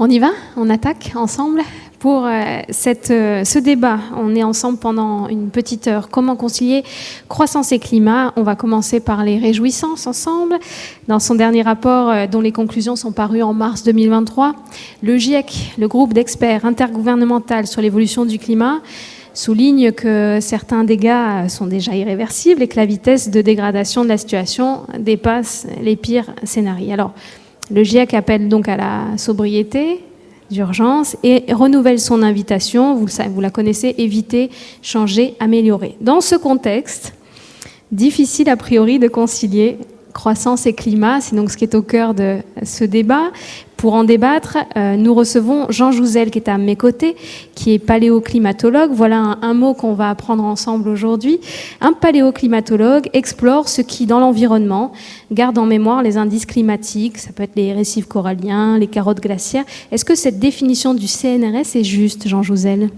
On y va? On attaque ensemble pour ce débat. On est ensemble pendant une petite heure. Comment concilier croissance et climat? On va commencer par les réjouissances ensemble. Dans son dernier rapport, dont les conclusions sont parues en mars 2023, le GIEC, le groupe d'experts intergouvernemental sur l'évolution du climat, souligne que certains dégâts sont déjà irréversibles et que la vitesse de dégradation de la situation dépasse les pires scénarios. Alors, le GIEC appelle donc à la sobriété d'urgence et renouvelle son invitation, vous la connaissez, éviter, changer, améliorer. Dans ce contexte, difficile a priori de concilier croissance et climat, c'est donc ce qui est au cœur de ce débat. Pour en débattre, nous recevons Jean Jouzel qui est à mes côtés, qui est paléoclimatologue. Voilà un mot qu'on va apprendre ensemble aujourd'hui. Un paléoclimatologue explore ce qui, dans l'environnement, garde en mémoire les indices climatiques. Ça peut être les récifs coralliens, les carottes glaciaires. Est-ce que cette définition du CNRS est juste, Jean Jouzel ?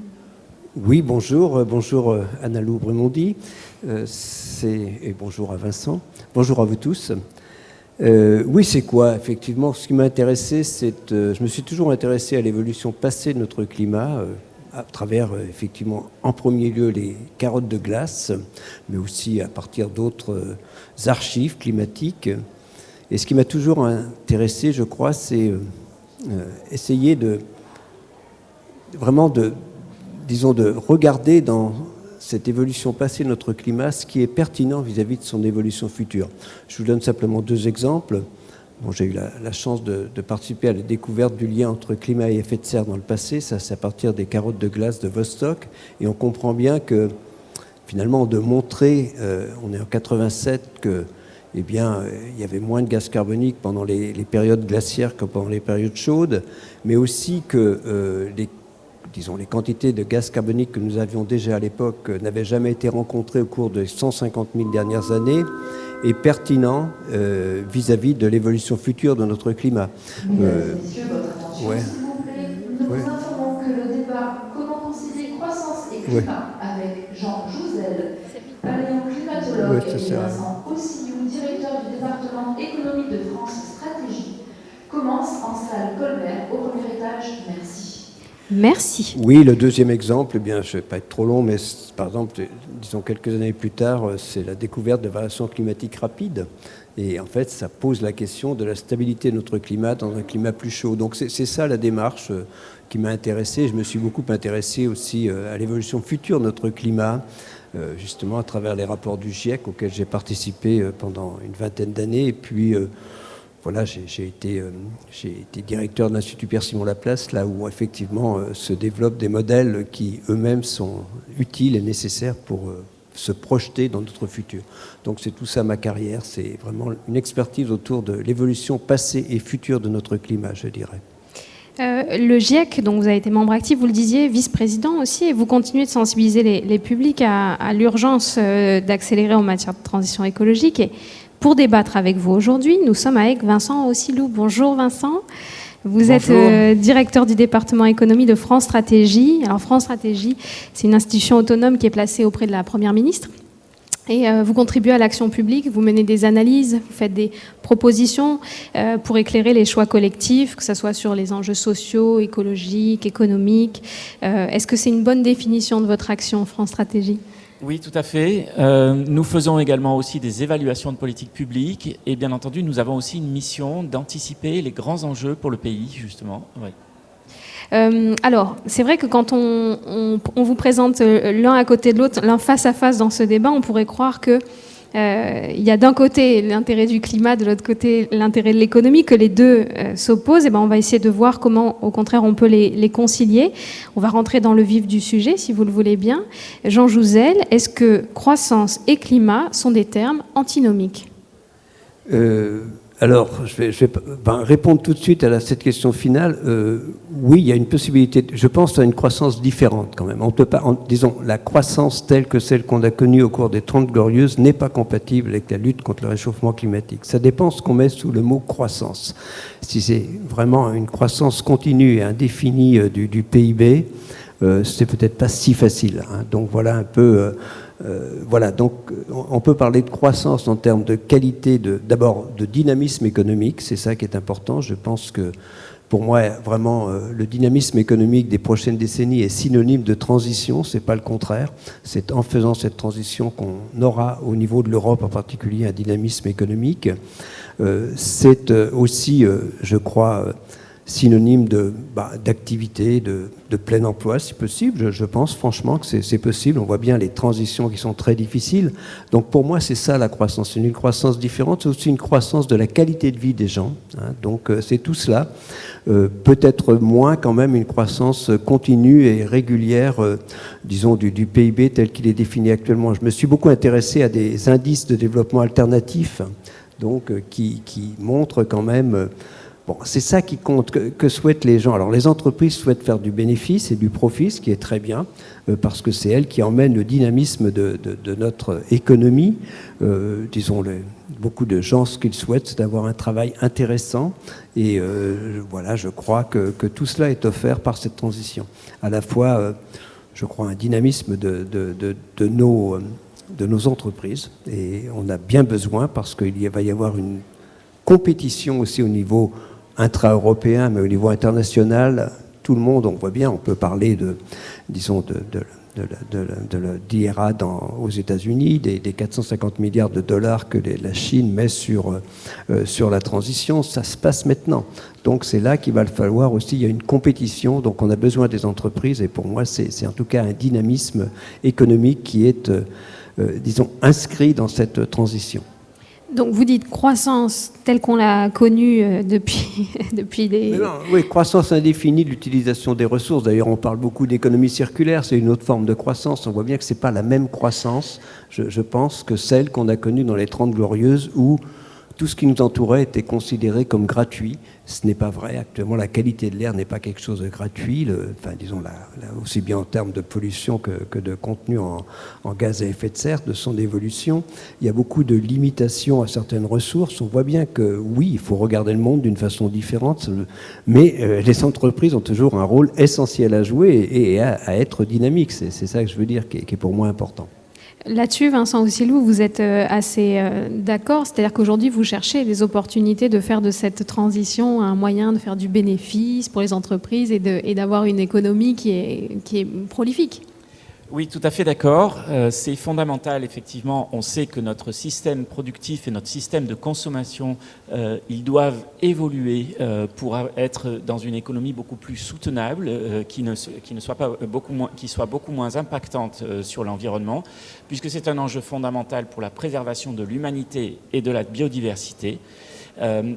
Oui, bonjour. Bonjour Anna-Lou Brémondy. Et bonjour à Vincent. Bonjour à vous tous. Oui, c'est quoi? Effectivement, ce qui m'a intéressé, je me suis toujours intéressé à l'évolution passée de notre climat, à travers, effectivement, en premier lieu, les carottes de glace, mais aussi à partir d'autres archives climatiques. Et ce qui m'a toujours intéressé, je crois, c'est essayer de regarder dans cette évolution passée de notre climat, ce qui est pertinent vis-à-vis de son évolution future. Je vous donne simplement deux exemples. Bon, j'ai eu la chance de participer à la découverte du lien entre climat et effet de serre dans le passé. Ça, c'est à partir des carottes de glace de Vostok. Et on comprend bien que, finalement, de montrer, on est en 87, que, il y avait moins de gaz carbonique pendant les périodes glaciaires que pendant les périodes chaudes, mais aussi que les quantités de gaz carbonique que nous avions déjà à l'époque n'avaient jamais été rencontrées au cours des 150 000 dernières années, est pertinent vis-à-vis de l'évolution future de notre climat. Mesdames et messieurs, votre attention, s'il vous plaît. Nous vous informons que le débat Comment concilier croissance et climat avec Jean Jouzel, paléoclimatologue, et Vincent Ossillou, directeur du département économique de France Stratégie, commence en salle Colbert au premier étage. Merci. Merci. Oui, le deuxième exemple, je ne vais pas être trop long, mais par exemple, disons quelques années plus tard, c'est la découverte de variations climatiques rapides. Et en fait, ça pose la question de la stabilité de notre climat dans un climat plus chaud. Donc c'est ça la démarche qui m'a intéressé. Je me suis beaucoup intéressé aussi à l'évolution future de notre climat, justement à travers les rapports du GIEC auxquels j'ai participé pendant une vingtaine d'années. Et puis... Voilà, j'ai été directeur de l'Institut Pierre-Simon-Laplace, là où effectivement se développent des modèles qui eux-mêmes sont utiles et nécessaires pour se projeter dans notre futur. Donc c'est tout ça ma carrière, c'est vraiment une expertise autour de l'évolution passée et future de notre climat, je dirais. Le GIEC, dont vous avez été membre actif, vous le disiez, vice-président aussi, et vous continuez de sensibiliser les publics à l'urgence d'accélérer en matière de transition écologique. Et pour débattre avec vous aujourd'hui, nous sommes avec Vincent Ossillou. Bonjour Vincent. Vous êtes directeur du département économie de France Stratégie. Alors France Stratégie, c'est une institution autonome qui est placée auprès de la Première ministre. Et vous contribuez à l'action publique, vous menez des analyses, vous faites des propositions pour éclairer les choix collectifs, que ce soit sur les enjeux sociaux, écologiques, économiques. Est-ce que c'est une bonne définition de votre action, France Stratégie ? Oui, tout à fait. Nous faisons également aussi des évaluations de politique publique et bien entendu, nous avons aussi une mission d'anticiper les grands enjeux pour le pays, justement. Oui. Alors, c'est vrai que quand on vous présente l'un à côté de l'autre, l'un face à face dans ce débat, on pourrait croire que il y a d'un côté l'intérêt du climat, de l'autre côté l'intérêt de l'économie, que les deux s'opposent. Et on va essayer de voir comment, au contraire, on peut les concilier. On va rentrer dans le vif du sujet, si vous le voulez bien. Jean Jouzel, est-ce que croissance et climat sont des termes antinomiques ? Alors, je vais répondre tout de suite à cette question finale. Oui, il y a une possibilité. Je pense à une croissance différente quand même. On peut pas, disons, la croissance telle que celle qu'on a connue au cours des 30 Glorieuses n'est pas compatible avec la lutte contre le réchauffement climatique. Ça dépend ce qu'on met sous le mot croissance. Si c'est vraiment une croissance continue et indéfinie du PIB, c'est peut-être pas si facile. Donc voilà un peu. Donc on peut parler de croissance en termes de qualité, d'abord de dynamisme économique, c'est ça qui est important. Je pense que Pour moi, vraiment, le dynamisme économique des prochaines décennies est synonyme de transition, c'est pas le contraire. C'est en faisant cette transition qu'on aura, au niveau de l'Europe en particulier, un dynamisme économique. C'est aussi, je crois, synonyme d'activité, de plein emploi, si possible. Je pense franchement que c'est possible. On voit bien les transitions qui sont très difficiles. Donc pour moi, c'est ça la croissance. C'est une croissance différente, c'est aussi une croissance de la qualité de vie des gens. Hein. Donc c'est tout cela. Peut-être moins quand même une croissance continue et régulière, disons, du PIB tel qu'il est défini actuellement. Je me suis beaucoup intéressé à des indices de développement alternatifs, donc qui montrent quand même... Bon, c'est ça qui compte, que souhaitent les gens. Alors, les entreprises souhaitent faire du bénéfice et du profit, ce qui est très bien, parce que c'est elles qui emmènent le dynamisme de notre économie. Disons, beaucoup de gens, ce qu'ils souhaitent, c'est d'avoir un travail intéressant. Et voilà, je crois que tout cela est offert par cette transition. À la fois, je crois, un dynamisme de nos entreprises. Et on a bien besoin, parce qu'il va y avoir une compétition aussi au niveau intra-européen, mais au niveau international, tout le monde, on voit bien, on peut parler disons, d'IRA aux États-Unis, des 450 milliards de dollars que la Chine met sur la transition, ça se passe maintenant. Donc c'est là qu'il va falloir aussi, il y a une compétition, donc on a besoin des entreprises, et pour moi c'est en tout cas un dynamisme économique qui est, disons, inscrit dans cette transition. Donc vous dites croissance telle qu'on l'a connue depuis des... Oui, croissance indéfinie de l'utilisation des ressources. D'ailleurs, on parle beaucoup d'économie circulaire, c'est une autre forme de croissance. On voit bien que ce n'est pas la même croissance, je pense, que celle qu'on a connue dans les 30 Glorieuses, où tout ce qui nous entourait était considéré comme gratuit. Ce n'est pas vrai. Actuellement, la qualité de l'air n'est pas quelque chose de gratuit, disons, aussi bien en termes de pollution que de contenu en gaz à effet de serre, de son évolution. Il y a beaucoup de limitations à certaines ressources. On voit bien que, oui, il faut regarder le monde d'une façon différente, mais les entreprises ont toujours un rôle essentiel à jouer et à être dynamiques. C'est ça que je veux dire, qui est pour moi important. Là-dessus, Vincent Ossilou, vous êtes assez d'accord, c'est-à-dire qu'aujourd'hui, vous cherchez des opportunités de faire de cette transition un moyen de faire du bénéfice pour les entreprises et d'avoir une économie qui est prolifique. Oui, tout à fait d'accord. C'est fondamental, effectivement. On sait que notre système productif et notre système de consommation, ils doivent évoluer pour être dans une économie beaucoup plus soutenable, qui soit beaucoup moins impactante sur l'environnement, puisque c'est un enjeu fondamental pour la préservation de l'humanité et de la biodiversité.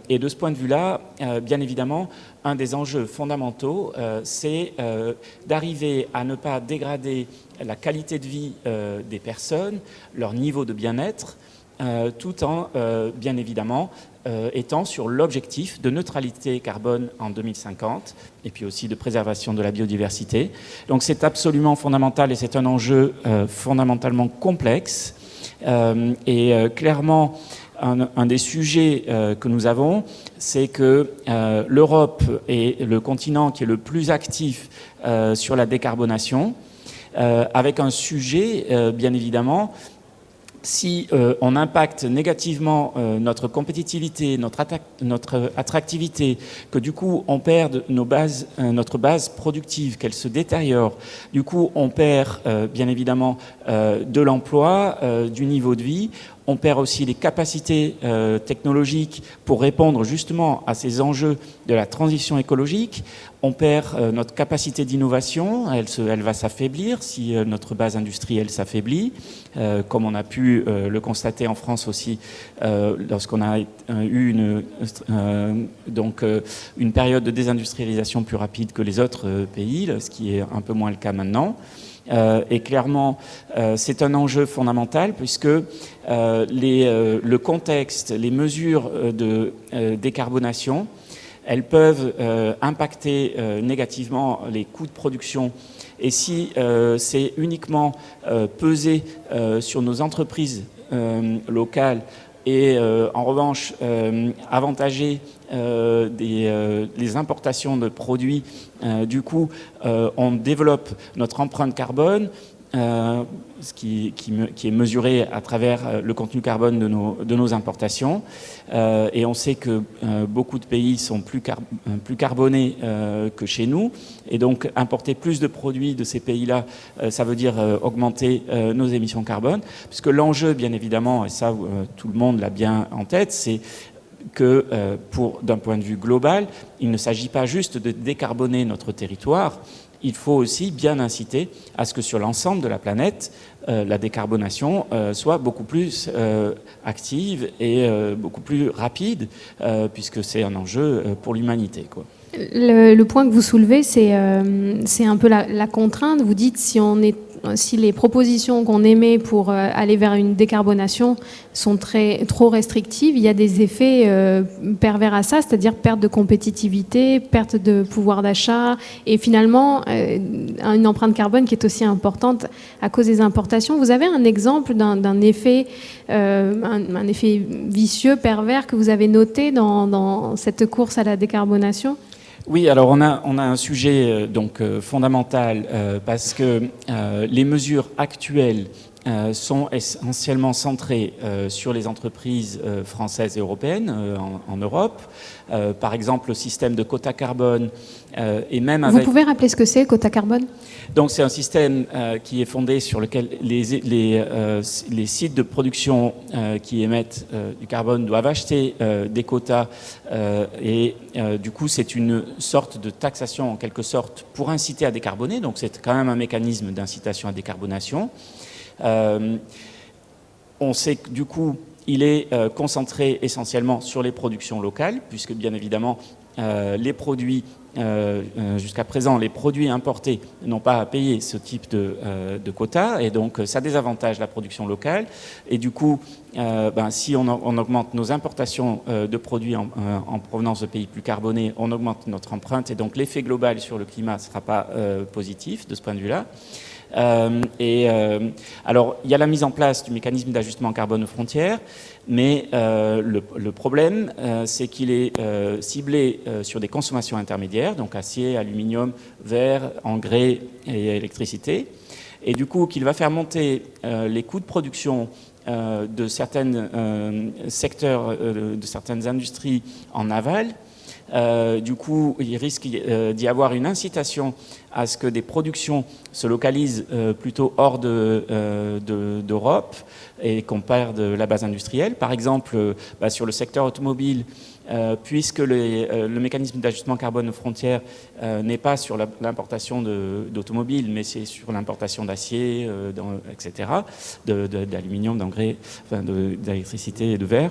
Et de ce point de vue-là, bien évidemment, un des enjeux fondamentaux, c'est d'arriver à ne pas dégrader la qualité de vie des personnes, leur niveau de bien-être, tout en, bien évidemment, étant sur l'objectif de neutralité carbone en 2050 et puis aussi de préservation de la biodiversité. Donc c'est absolument fondamental et c'est un enjeu fondamentalement complexe et clairement, un des sujets que nous avons, c'est que l'Europe est le continent qui est le plus actif sur la décarbonation, avec un sujet, bien évidemment, si on impacte négativement notre compétitivité, notre attractivité, que du coup on perd notre base productive, qu'elle se détériore, du coup on perd bien évidemment de l'emploi, du niveau de vie, on perd aussi les capacités technologiques pour répondre justement à ces enjeux de la transition écologique. On perd notre capacité d'innovation, elle va s'affaiblir si notre base industrielle s'affaiblit, comme on a pu le constater en France aussi lorsqu'on a eu une période de désindustrialisation plus rapide que les autres pays, ce qui est un peu moins le cas maintenant. Et clairement, c'est un enjeu fondamental puisque le contexte, les mesures de décarbonation, elles peuvent impacter négativement les coûts de production. Et si c'est uniquement pesé sur nos entreprises locales et en revanche avantager les importations de produits, du coup on développe notre empreinte carbone qui est mesuré à travers le contenu carbone de nos importations. Et on sait que beaucoup de pays sont plus carbonés que chez nous. Et donc, importer plus de produits de ces pays-là, ça veut dire augmenter nos émissions carbone. Puisque l'enjeu, bien évidemment, et ça, tout le monde l'a bien en tête, c'est que d'un point de vue global, il ne s'agit pas juste de décarboner notre territoire, il faut aussi bien inciter à ce que sur l'ensemble de la planète, la décarbonation soit beaucoup plus active et beaucoup plus rapide, puisque c'est un enjeu pour l'humanité, quoi. Le point que vous soulevez, c'est un peu la contrainte. Vous dites si les propositions qu'on émet pour aller vers une décarbonation sont trop restrictives, il y a des effets pervers à ça, c'est-à-dire perte de compétitivité, perte de pouvoir d'achat et finalement une empreinte carbone qui est aussi importante à cause des importations. Vous avez un exemple d'un effet, un effet vicieux, pervers que vous avez noté dans cette course à la décarbonation ? Oui, alors on a un sujet fondamental parce que les mesures actuelles sont essentiellement centrées sur les entreprises françaises et européennes en Europe. Par exemple, le système de quota carbone et même avec... Vous pouvez rappeler ce que c'est, quota carbone ? Donc c'est un système qui est fondé sur lequel les sites de production qui émettent du carbone doivent acheter des quotas et du coup c'est une sorte de taxation en quelque sorte pour inciter à décarboner. Donc c'est quand même un mécanisme d'incitation à décarbonation. On sait que du coup il est concentré essentiellement sur les productions locales puisque bien évidemment les produits jusqu'à présent, les produits importés n'ont pas à payer ce type de quotas et donc ça désavantage la production locale et du coup, si on augmente nos importations de produits en provenance de pays plus carbonés, on augmente notre empreinte et donc l'effet global sur le climat ne sera pas positif de ce point de vue-là. Alors, il y a la mise en place du mécanisme d'ajustement carbone aux frontières, mais le problème, c'est qu'il est ciblé sur des consommations intermédiaires, donc acier, aluminium, verre, engrais et électricité, et du coup, qu'il va faire monter les coûts de production de certains secteurs, de certaines industries en aval. Du coup, il risque d'y avoir une incitation à ce que des productions se localisent plutôt hors d'Europe et qu'on perde la base industrielle. Par exemple, sur le secteur automobile, puisque le mécanisme d'ajustement carbone aux frontières n'est pas sur l'importation d'automobiles, mais c'est sur l'importation d'acier, etc., d'aluminium, d'engrais, d'électricité et de verre.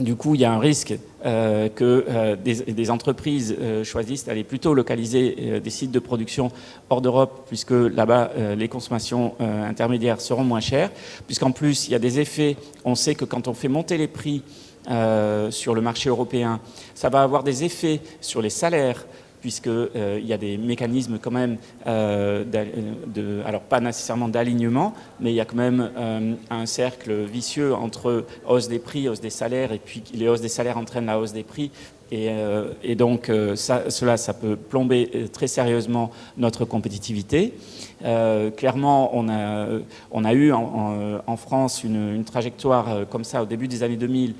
Du coup, il y a un risque que des entreprises choisissent d'aller plutôt localiser des sites de production hors d'Europe, puisque là-bas, les consommations intermédiaires seront moins chères, puisqu'en plus, il y a des effets. On sait que quand on fait monter les prix sur le marché européen, ça va avoir des effets sur les salaires, puisqu'il y a des mécanismes quand même, alors pas nécessairement d'alignement, mais il y a quand même un cercle vicieux entre hausse des prix, hausse des salaires, et puis les hausses des salaires entraînent la hausse des prix. Et donc ça peut plomber très sérieusement notre compétitivité. Clairement, on a eu en France une trajectoire comme ça au début des années 2000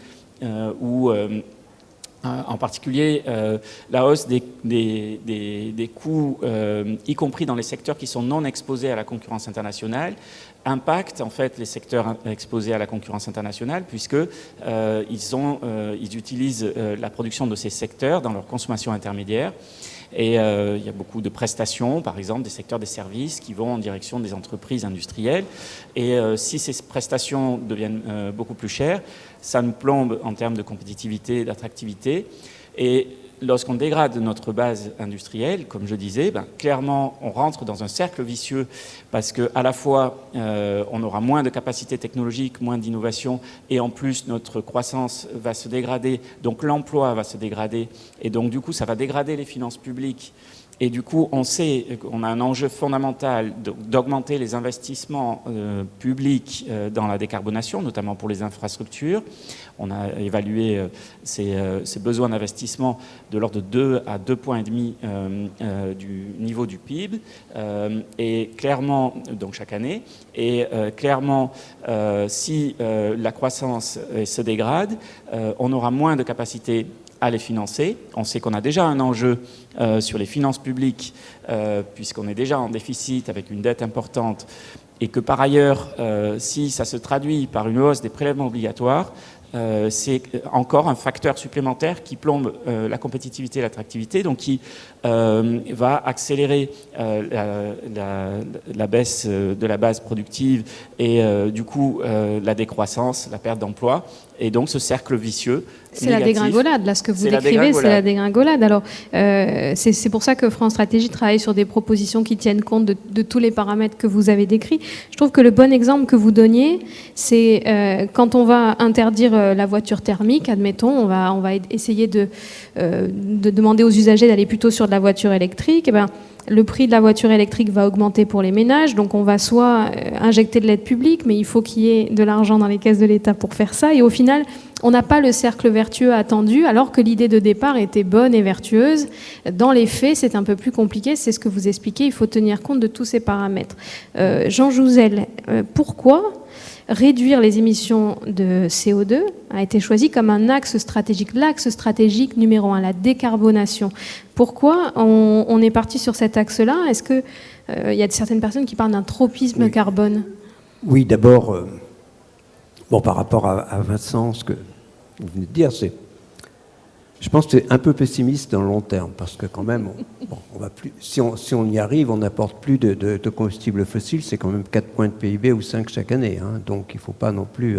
où... en particulier, la hausse des coûts, y compris dans les secteurs qui sont non exposés à la concurrence internationale, impacte en fait les secteurs exposés à la concurrence internationale, puisque ils utilisent la production de ces secteurs dans leur consommation intermédiaire. Et il y a beaucoup de prestations, par exemple des secteurs des services qui vont en direction des entreprises industrielles. Et si ces prestations deviennent beaucoup plus chères, ça nous plombe en termes de compétitivité et d'attractivité. Et lorsqu'on dégrade notre base industrielle, comme je disais, clairement, on rentre dans un cercle vicieux parce qu'à la fois, on aura moins de capacités technologiques, moins d'innovation, et en plus, notre croissance va se dégrader, donc l'emploi va se dégrader, et donc du coup, ça va dégrader les finances publiques. Et du coup, on sait qu'on a un enjeu fondamental d'augmenter les investissements publics dans la décarbonation, notamment pour les infrastructures. on a évalué ces besoins d'investissement de l'ordre de 2 à 2,5 points du niveau du PIB, et clairement, donc chaque année, et clairement, si la croissance se dégrade, on aura moins de capacité à les financer. On sait qu'on a déjà un enjeu sur les finances publiques, puisqu'on est déjà en déficit avec une dette importante, et que par ailleurs, si ça se traduit par une hausse des prélèvements obligatoires, c'est encore un facteur supplémentaire qui plombe la compétitivité et l'attractivité, donc qui va accélérer la baisse de la base productive et du coup la décroissance, la perte d'emploi, et donc ce cercle vicieux. C'est la dégringolade, là, ce que vous décrivez, c'est la dégringolade. Alors, c'est pour ça que France Stratégie travaille sur des propositions qui tiennent compte de tous les paramètres que vous avez décrits. Je trouve que le bon exemple que vous donniez, c'est quand on va interdire la voiture thermique, admettons, on va essayer de demander aux usagers d'aller plutôt sur de la voiture électrique, et ben, le prix de la voiture électrique va augmenter pour les ménages, donc on va soit injecter de l'aide publique, mais il faut qu'il y ait de l'argent dans les caisses de l'État pour faire ça, et au final, on n'a pas le cercle vertueux attendu, alors que l'idée de départ était bonne et vertueuse. Dans les faits, c'est un peu plus compliqué, c'est ce que vous expliquez, il faut tenir compte de tous ces paramètres. Jean Jouzel, pourquoi réduire les émissions de CO2 a été choisi comme un axe stratégique, l'axe stratégique numéro 1, la décarbonation. Pourquoi on est parti sur cet axe-là? Est-ce qu'il y a certaines personnes qui parlent d'un tropisme carbone? Oui, d'abord, par rapport à Vincent, ce que vous venez de dire, je pense que c'est un peu pessimiste dans le long terme, parce que quand même, on va plus, si on y arrive, on n'apporte plus de combustibles fossiles, c'est quand même 4 points de PIB ou 5 chaque année, hein, donc il ne faut pas non plus...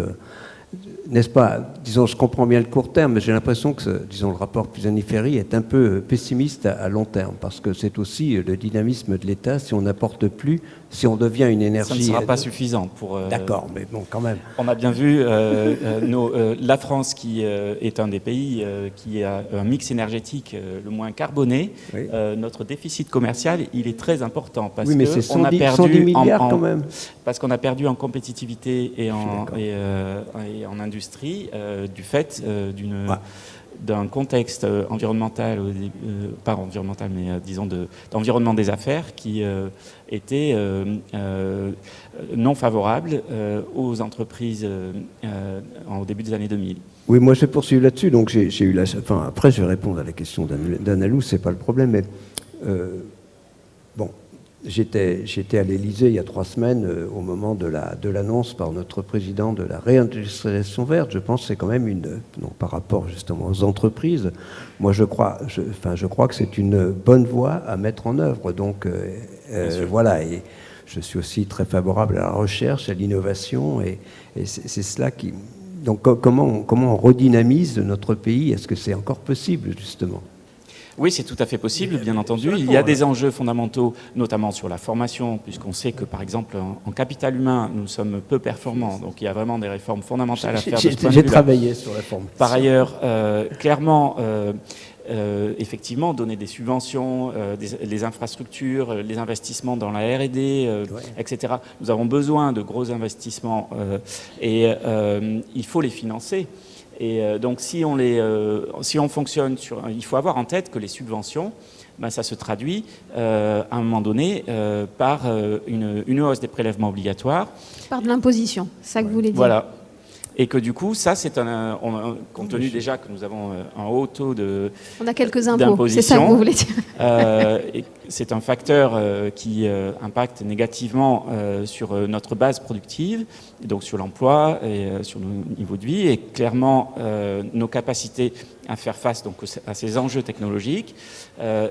n'est-ce pas? Disons, je comprends bien le court terme, mais j'ai l'impression que, le rapport Pisani-Ferry est un peu pessimiste à long terme, parce que c'est aussi le dynamisme de l'État. Si on n'apporte plus, si on devient une énergie... Ça ne sera pas suffisant pour... D'accord, mais bon, quand même. On a bien vu la France, qui est un des pays qui a un mix énergétique le moins carboné. Oui. Notre déficit commercial, il est très important, parce mais c'est 110 milliards quand même. Parce qu'on a perdu en compétitivité et en industrie du fait d'un contexte environnemental, pas environnemental, mais disons d'environnement des affaires qui était non favorable aux entreprises au début des années 2000. Oui, moi je vais poursuivre là-dessus, donc j'ai eu après je vais répondre à la question d'Analou, c'est pas le problème, mais J'étais à l'Élysée il y a 3 semaines au moment de l'annonce par notre président de la réindustrialisation verte. Je pense que c'est quand même par rapport justement aux entreprises, moi je crois que c'est une bonne voie à mettre en œuvre. Donc voilà, et je suis aussi très favorable à la recherche, à l'innovation, et c'est cela qui... Donc comment on redynamise notre pays? Est-ce que c'est encore possible justement? Oui, c'est tout à fait possible, bien entendu. Il y a des enjeux fondamentaux, notamment sur la formation, puisqu'on sait que, par exemple, en capital humain, nous sommes peu performants. Donc, il y a vraiment des réformes fondamentales à faire. J'ai travaillé sur la formation. Par ailleurs, clairement, effectivement, donner des subventions, les infrastructures, les investissements dans la R&D, etc. Nous avons besoin de gros investissements et il faut les financer. Et donc, si on fonctionne sur... Il faut avoir en tête que les subventions, ça se traduit à un moment donné par une hausse des prélèvements obligatoires. Par de l'imposition, c'est ça que vous voulez dire. Voilà. Et que du coup, ça, c'est compte tenu déjà que nous avons un haut taux on a quelques impôts, c'est ça que vous voulez dire. C'est un facteur qui impacte négativement sur notre base productive, donc sur l'emploi et sur nos niveaux de vie, et clairement nos capacités à faire face donc à ces enjeux technologiques,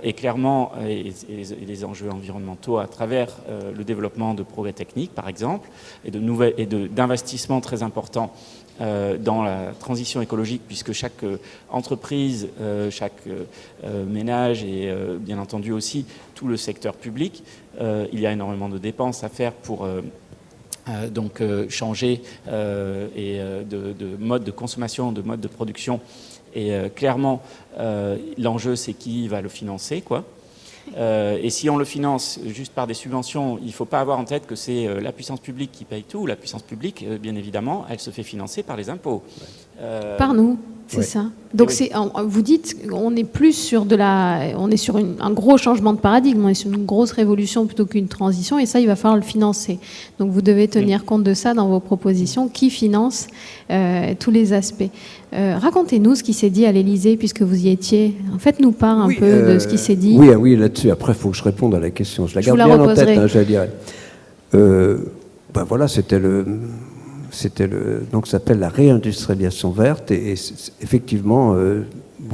et clairement les enjeux environnementaux à travers le développement de progrès techniques, par exemple, et d'investissements très importants dans la transition écologique, puisque chaque entreprise, chaque ménage et bien entendu aussi tout le secteur public, il y a énormément de dépenses à faire pour donc changer de mode de consommation, de mode de production. Et clairement, l'enjeu, c'est qui va le financer, quoi. Et si on le finance juste par des subventions, il ne faut pas avoir en tête que c'est la puissance publique qui paye tout. La puissance publique, bien évidemment, elle se fait financer par les impôts. Par nous. C'est ça. Donc vous dites, on est plus sur un gros changement de paradigme, on est sur une grosse révolution plutôt qu'une transition, et ça, il va falloir le financer. Donc vous devez tenir compte de ça dans vos propositions, qui finance tous les aspects. Racontez-nous ce qui s'est dit à l'Élysée, puisque vous y étiez. Faites-nous part un peu de ce qui s'est dit. Oui, là-dessus. Après, il faut que je réponde à la question. Je la garde bien en tête, j'allais dire. Voilà, donc ça s'appelle la réindustrialisation verte, et effectivement,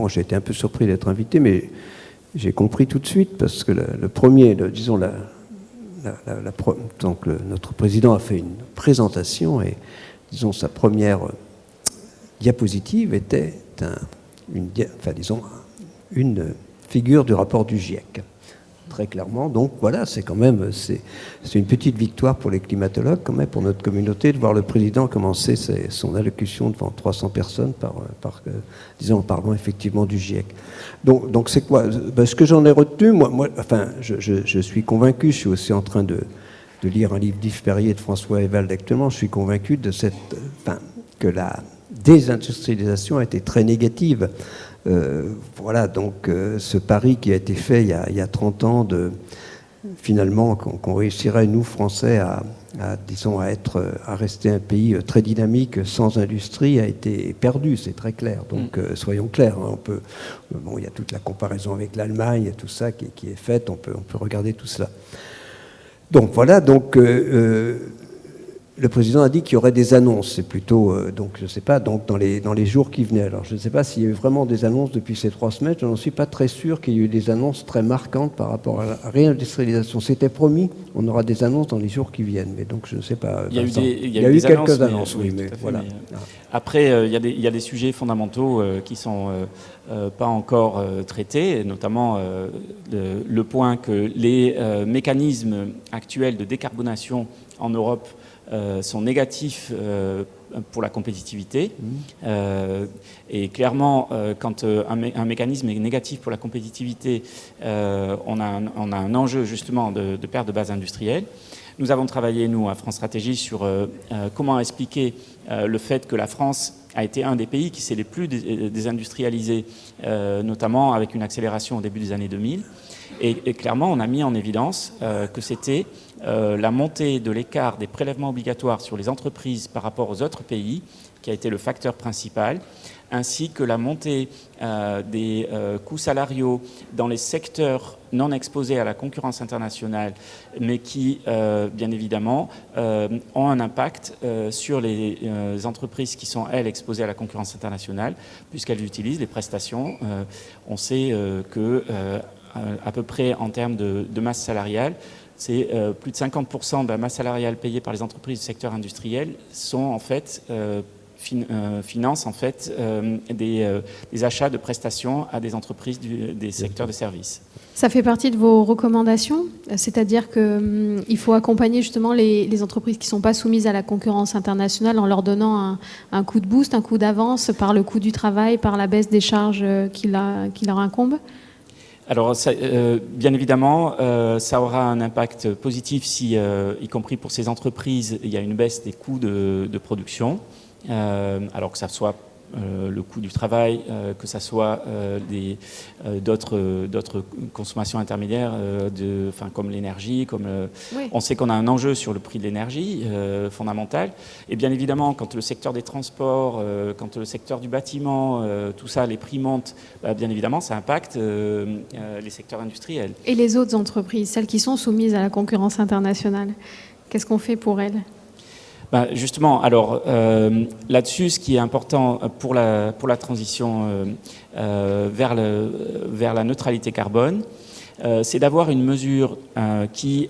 j'ai été un peu surpris d'être invité, mais j'ai compris tout de suite, parce que notre président a fait une présentation, et disons sa première diapositive était une figure du rapport du GIEC. Très clairement. Donc voilà, c'est une petite victoire pour les climatologues, quand même, pour notre communauté, de voir le président commencer son allocution devant 300 personnes en parlant effectivement du GIEC. Donc c'est quoi? Ce que j'en ai retenu, je suis convaincu, je suis aussi en train de lire un livre d'Yves Perrier et de François Ewald actuellement, je suis convaincu que la désindustrialisation a été très négative. Donc ce pari qui a été fait il y a 30 ans, finalement qu'on réussirait, nous Français, à rester un pays très dynamique sans industrie, a été perdu, c'est très clair. Donc soyons clairs, hein, il y a toute la comparaison avec l'Allemagne, tout ça qui est faite, on peut regarder tout cela. Donc voilà, le président a dit qu'il y aurait des annonces. C'est plutôt, je ne sais pas, dans les jours qui venaient. Alors, je ne sais pas s'il y a eu vraiment des annonces depuis ces 3 semaines. Je n'en suis pas très sûr qu'il y ait eu des annonces très marquantes par rapport à la réindustrialisation. C'était promis, on aura des annonces dans les jours qui viennent. Mais donc, je ne sais pas. Il y a eu quelques annonces, oui, mais voilà. Après, il y a des sujets fondamentaux qui ne sont pas encore traités, notamment le point que les mécanismes actuels de décarbonation en Europe sont négatifs pour la compétitivité. Et clairement, quand un mécanisme est négatif pour la compétitivité, on a un enjeu justement de perte de base industrielle. Nous avons travaillé, nous, à France Stratégie, sur comment expliquer le fait que la France a été un des pays qui s'est les plus désindustrialisé, notamment avec une accélération au début des années 2000. Et clairement, on a mis en évidence que c'était la montée de l'écart des prélèvements obligatoires sur les entreprises par rapport aux autres pays qui a été le facteur principal, ainsi que la montée des coûts salariaux dans les secteurs non exposés à la concurrence internationale, mais qui, bien évidemment, ont un impact sur les entreprises qui sont, elles, exposées à la concurrence internationale, puisqu'elles utilisent les prestations. On sait que à peu près en termes de masse salariale, c'est plus de 50% de la masse salariale payée par les entreprises du secteur industriel sont en fait financent en fait des achats de prestations à des entreprises des secteurs de services. Ça fait partie de vos recommandations, c'est-à-dire qu'il faut accompagner justement les entreprises qui ne sont pas soumises à la concurrence internationale en leur donnant un coup de boost, un coup d'avance par le coût du travail, par la baisse des charges qui leur incombent. Alors, bien évidemment, ça aura un impact positif si, y compris pour ces entreprises, il y a une baisse des coûts de production, alors que ça soit le coût du travail, que ça soit d'autres consommations intermédiaires, comme l'énergie, oui. On sait qu'on a un enjeu sur le prix de l'énergie fondamental. Et bien évidemment, quand le secteur des transports, quand le secteur du bâtiment, tout ça, les prix montent, bien évidemment, ça impacte les secteurs industriels. Et les autres entreprises, celles qui sont soumises à la concurrence internationale, qu'est-ce qu'on fait pour elles ? Justement, alors là-dessus, ce qui est important pour la transition vers la neutralité carbone, c'est d'avoir une mesure qui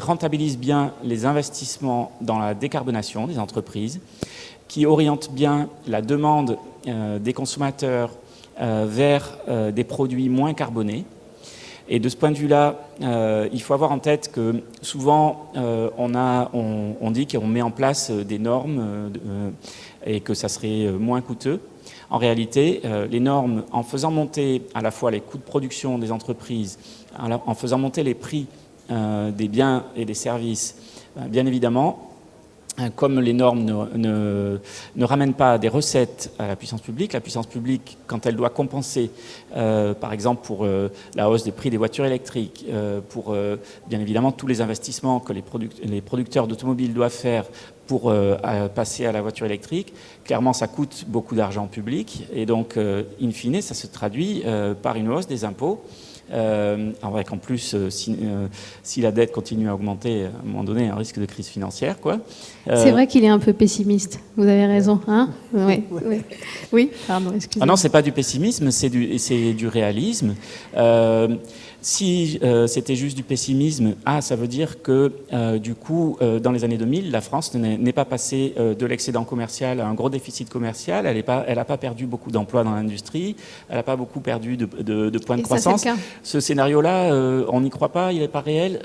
rentabilise bien les investissements dans la décarbonation des entreprises, qui oriente bien la demande des consommateurs vers des produits moins carbonés. Et de ce point de vue-là, il faut avoir en tête que souvent, on dit qu'on met en place des normes et que ça serait moins coûteux. En réalité, les normes, en faisant monter à la fois les coûts de production des entreprises, en faisant monter les prix des biens et des services, bien évidemment, comme les normes ne ramènent pas des recettes à la puissance publique, quand elle doit compenser, par exemple pour la hausse des prix des voitures électriques, pour bien évidemment tous les investissements que les producteurs d'automobiles doivent faire pour passer à la voiture électrique, clairement ça coûte beaucoup d'argent public et donc in fine ça se traduit par une hausse des impôts. Avec en plus, si la dette continue à augmenter, à un moment donné, un risque de crise financière, quoi. C'est vrai qu'il est un peu pessimiste. Vous avez raison, hein ? Oui. Oui. Pardon, excusez-moi. Ah non, c'est pas du pessimisme, c'est du réalisme. Si c'était juste du pessimisme, ça veut dire que du coup, dans les années 2000, la France n'est pas passée de l'excédent commercial à un gros déficit commercial. Elle n'a pas perdu beaucoup d'emplois dans l'industrie. Elle n'a pas beaucoup perdu de points de croissance. Ce scénario-là, on n'y croit pas, il n'est pas réel.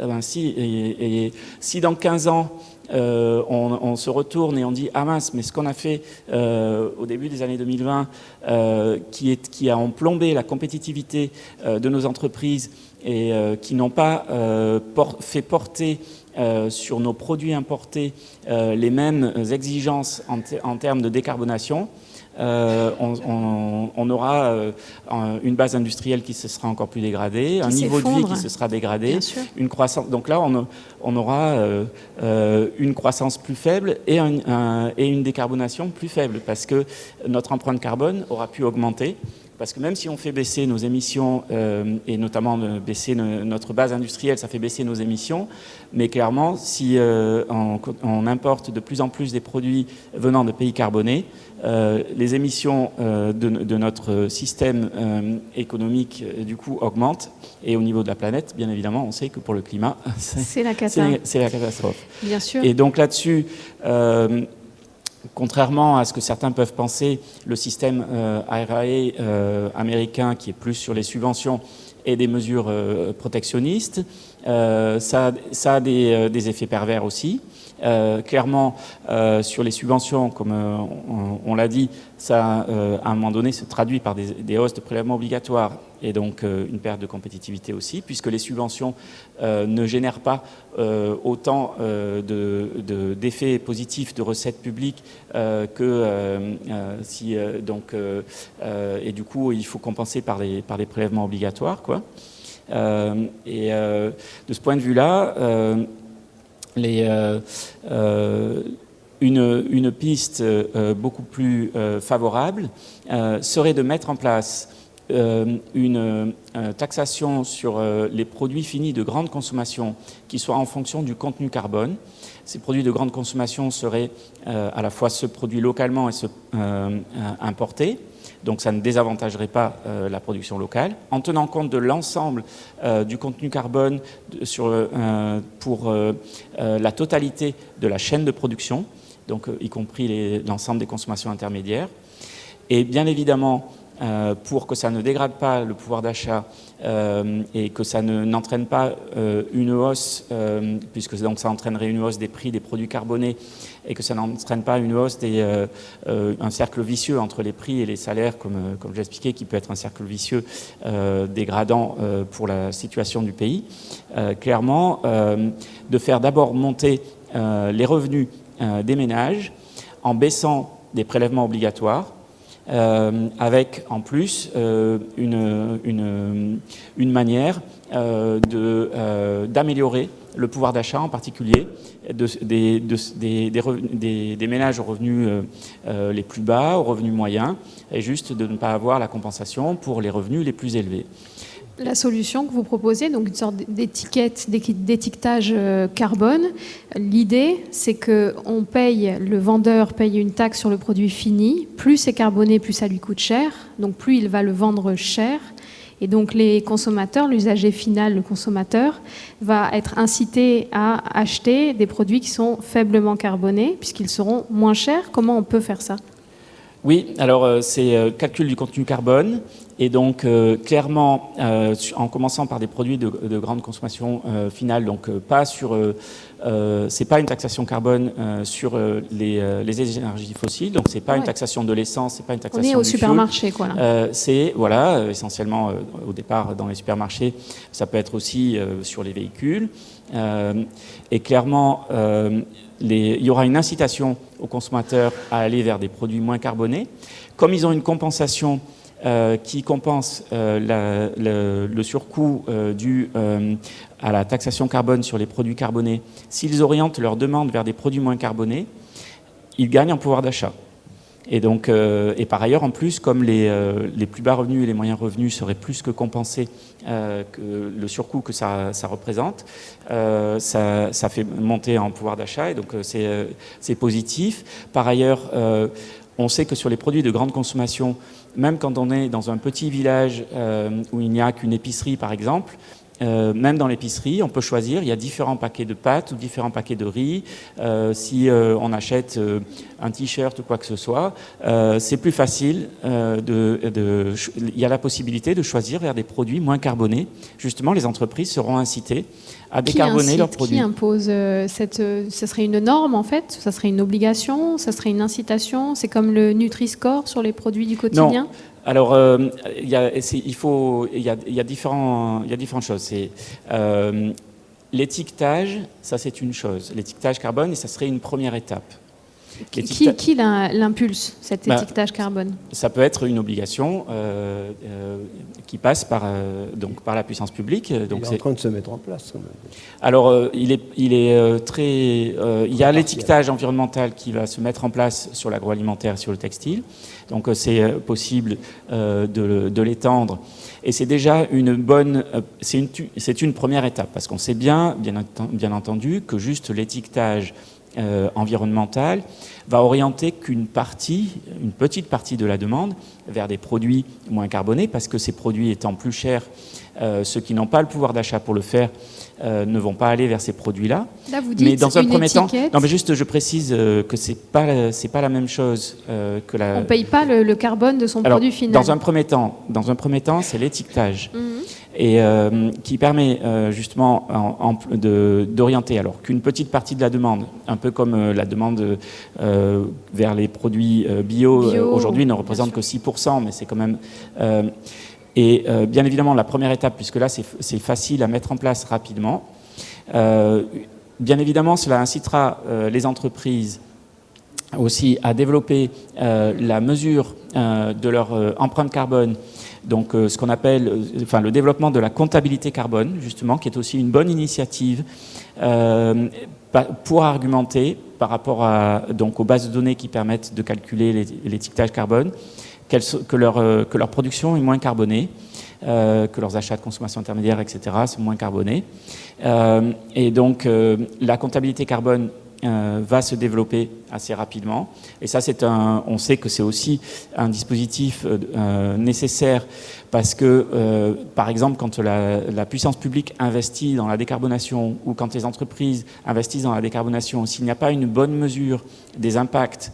Si dans 15 ans, on se retourne et on dit ah mince, mais ce qu'on a fait au début des années 2020 qui a plombé la compétitivité de nos entreprises et qui n'ont pas fait porter sur nos produits importés les mêmes exigences en termes de décarbonation, on aura une base industrielle qui se sera encore plus dégradée, un niveau de vie qui se sera dégradé, une croissance. Donc là, on aura une croissance plus faible et une décarbonation plus faible parce que notre empreinte carbone aura pu augmenter. Parce que même si on fait baisser nos émissions, et notamment baisser notre base industrielle, ça fait baisser nos émissions, mais clairement, si on importe de plus en plus des produits venant de pays carbonés, les émissions de notre système économique, du coup, augmentent. Et au niveau de la planète, bien évidemment, on sait que pour le climat, c'est la catastrophe. Bien sûr. Et donc là-dessus... contrairement à ce que certains peuvent penser, le système IRA américain, qui est plus sur les subventions et des mesures protectionnistes, ça a des effets pervers aussi. Clairement, sur les subventions, comme on l'a dit, ça, à un moment donné, se traduit par des hausses de prélèvements obligatoires et donc une perte de compétitivité aussi, puisque les subventions ne génèrent pas autant d'effets positifs de recettes publiques et du coup, il faut compenser par des prélèvements obligatoires, quoi. De ce point de vue-là, une piste beaucoup plus favorable serait de mettre en place une taxation sur les produits finis de grande consommation qui soit en fonction du contenu carbone. Ces produits de grande consommation seraient à la fois ceux produits localement et ceux importés. Donc ça ne désavantagerait pas la production locale, en tenant compte de l'ensemble du contenu carbone pour la totalité de la chaîne de production, donc y compris l'ensemble des consommations intermédiaires. Et bien évidemment, pour que ça ne dégrade pas le pouvoir d'achat et que ça n'entraîne pas une hausse, puisque donc ça entraînerait une hausse des prix des produits carbonés et que ça n'entraîne pas une hausse un cercle vicieux entre les prix et les salaires, comme je l'ai expliqué, qui peut être un cercle vicieux dégradant pour la situation du pays. Clairement, de faire d'abord monter les revenus des ménages en baissant des prélèvements obligatoires, avec en plus une manière d'améliorer le pouvoir d'achat, en particulier des ménages aux revenus les plus bas, aux revenus moyens, et juste de ne pas avoir la compensation pour les revenus les plus élevés. La solution que vous proposez, donc une sorte d'étiquetage carbone, l'idée c'est que le vendeur paye une taxe sur le produit fini, plus c'est carboné, plus ça lui coûte cher, donc plus il va le vendre cher, et donc les consommateurs, l'usager final, le consommateur, va être incité à acheter des produits qui sont faiblement carbonés, puisqu'ils seront moins chers. Comment on peut faire ça ? Oui, alors c'est calcul du contenu carbone, Et donc, clairement, en commençant par des produits de grande consommation finale, donc pas sur, c'est pas une taxation carbone sur les énergies fossiles, donc c'est pas une taxation de l'essence, c'est pas une taxation du On est au supermarché, quoi. C'est voilà, essentiellement au départ dans les supermarchés, ça peut être aussi sur les véhicules. Et clairement, il y aura une incitation aux consommateurs à aller vers des produits moins carbonés. Comme ils ont une compensation qui compense le surcoût dû à la taxation carbone sur les produits carbonés, s'ils orientent leur demande vers des produits moins carbonés, ils gagnent en pouvoir d'achat. Et donc, et par ailleurs, en plus, comme les plus bas revenus et les moyens revenus seraient plus que compensés que le surcoût que ça représente, ça fait monter en pouvoir d'achat, et donc c'est positif. Par ailleurs, on sait que sur les produits de grande consommation, même quand on est dans un petit village où il n'y a qu'une épicerie, par exemple, même dans l'épicerie, on peut choisir, il y a différents paquets de pâtes ou différents paquets de riz. Si on achète un t-shirt ou quoi que ce soit, c'est plus facile. Il y a la possibilité de choisir vers des produits moins carbonés. Justement, les entreprises seront incitées à décarboner leurs produits. Qui impose ce serait une norme, en fait? Ça serait une obligation? Ça serait une incitation? C'est comme le Nutri-Score sur les produits du quotidien? Non. Alors, il y a différentes choses. L'étiquetage, ça c'est une chose. L'étiquetage carbone, et ça serait une première étape. Qui l'impulse, cet étiquetage carbone? Ça peut être une obligation qui passe par la puissance publique. Donc il est en train de se mettre en place, quand même. Alors, il y a l'étiquetage environnemental qui va se mettre en place sur l'agroalimentaire et sur le textile. Donc, c'est possible de l'étendre. Et c'est déjà une bonne... c'est une première étape, parce qu'on sait bien entendu, que juste l'étiquetage environnemental va orienter qu'une petite partie de la demande vers des produits moins carbonés, parce que ces produits étant plus chers, ceux qui n'ont pas le pouvoir d'achat pour le faire ne vont pas aller vers ces produits-là. Là, vous dites mais dans un premier temps, étiquette... non, mais juste, je précise que c'est pas la même chose que la. On paye pas le carbone de son produit final. Dans un premier temps, c'est l'étiquetage. Et qui permet justement d'orienter, alors qu'une petite partie de la demande, un peu comme la demande vers les produits bio aujourd'hui ne représente que 6%, mais c'est quand même... bien évidemment, la première étape, puisque là c'est facile à mettre en place rapidement, bien évidemment cela incitera les entreprises aussi à développer la mesure de leur empreinte carbone. Donc, ce qu'on appelle le développement de la comptabilité carbone, justement, qui est aussi une bonne initiative pour argumenter par rapport aux bases de données qui permettent de calculer l'étiquetage carbone, que leur production est moins carbonée, que leurs achats de consommation intermédiaire, etc., sont moins carbonés. Et donc, la comptabilité carbone va se développer assez rapidement. Et ça, on sait que c'est aussi un dispositif nécessaire parce que, par exemple, quand la puissance publique investit dans la décarbonation ou quand les entreprises investissent dans la décarbonation, s'il n'y a pas une bonne mesure des impacts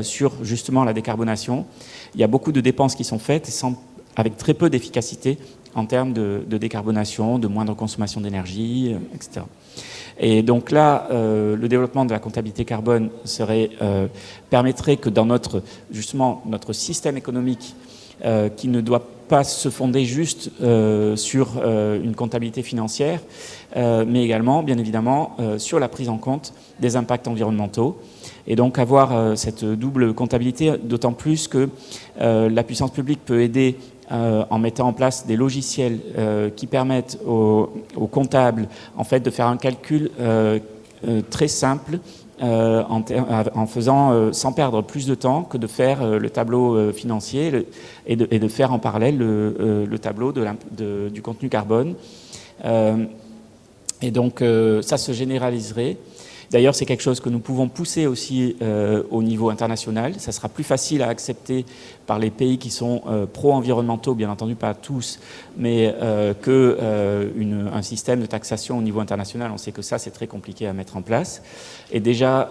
sur justement la décarbonation, il y a beaucoup de dépenses qui sont faites avec très peu d'efficacité en termes de décarbonation, de moindre consommation d'énergie, etc. Et donc là, le développement de la comptabilité carbone permettrait que dans notre système économique, qui ne doit pas se fonder juste sur une comptabilité financière, mais également, bien évidemment, sur la prise en compte des impacts environnementaux. Et donc avoir cette double comptabilité, d'autant plus que la puissance publique peut aider en mettant en place des logiciels qui permettent aux comptables en fait, de faire un calcul très simple en faisant sans perdre plus de temps que de faire le tableau financier et de faire en parallèle le tableau du contenu carbone. Et donc ça se généraliserait. D'ailleurs, c'est quelque chose que nous pouvons pousser aussi au niveau international. Ça sera plus facile à accepter par les pays qui sont pro-environnementaux, bien entendu pas tous, mais qu'un système de taxation au niveau international. On sait que ça, c'est très compliqué à mettre en place. Et déjà,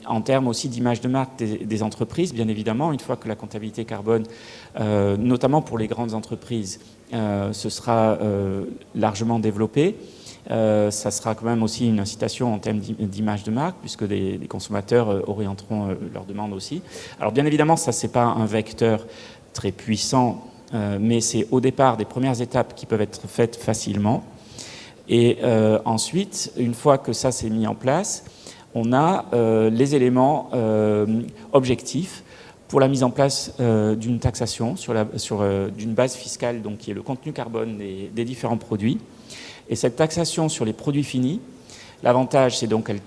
en termes aussi d'image de marque des entreprises, bien évidemment, une fois que la comptabilité carbone, notamment pour les grandes entreprises, ce sera largement développé, ça sera quand même aussi une incitation en termes d'image de marque, puisque les consommateurs orienteront leurs demandes aussi. Alors bien évidemment, ça c'est pas un vecteur très puissant, mais c'est au départ des premières étapes qui peuvent être faites facilement. Et ensuite, une fois que ça s'est mis en place, on a les éléments objectifs pour la mise en place d'une taxation d'une base fiscale, donc qui est le contenu carbone des différents produits. Et cette taxation sur les produits finis, l'avantage, c'est donc qu'elle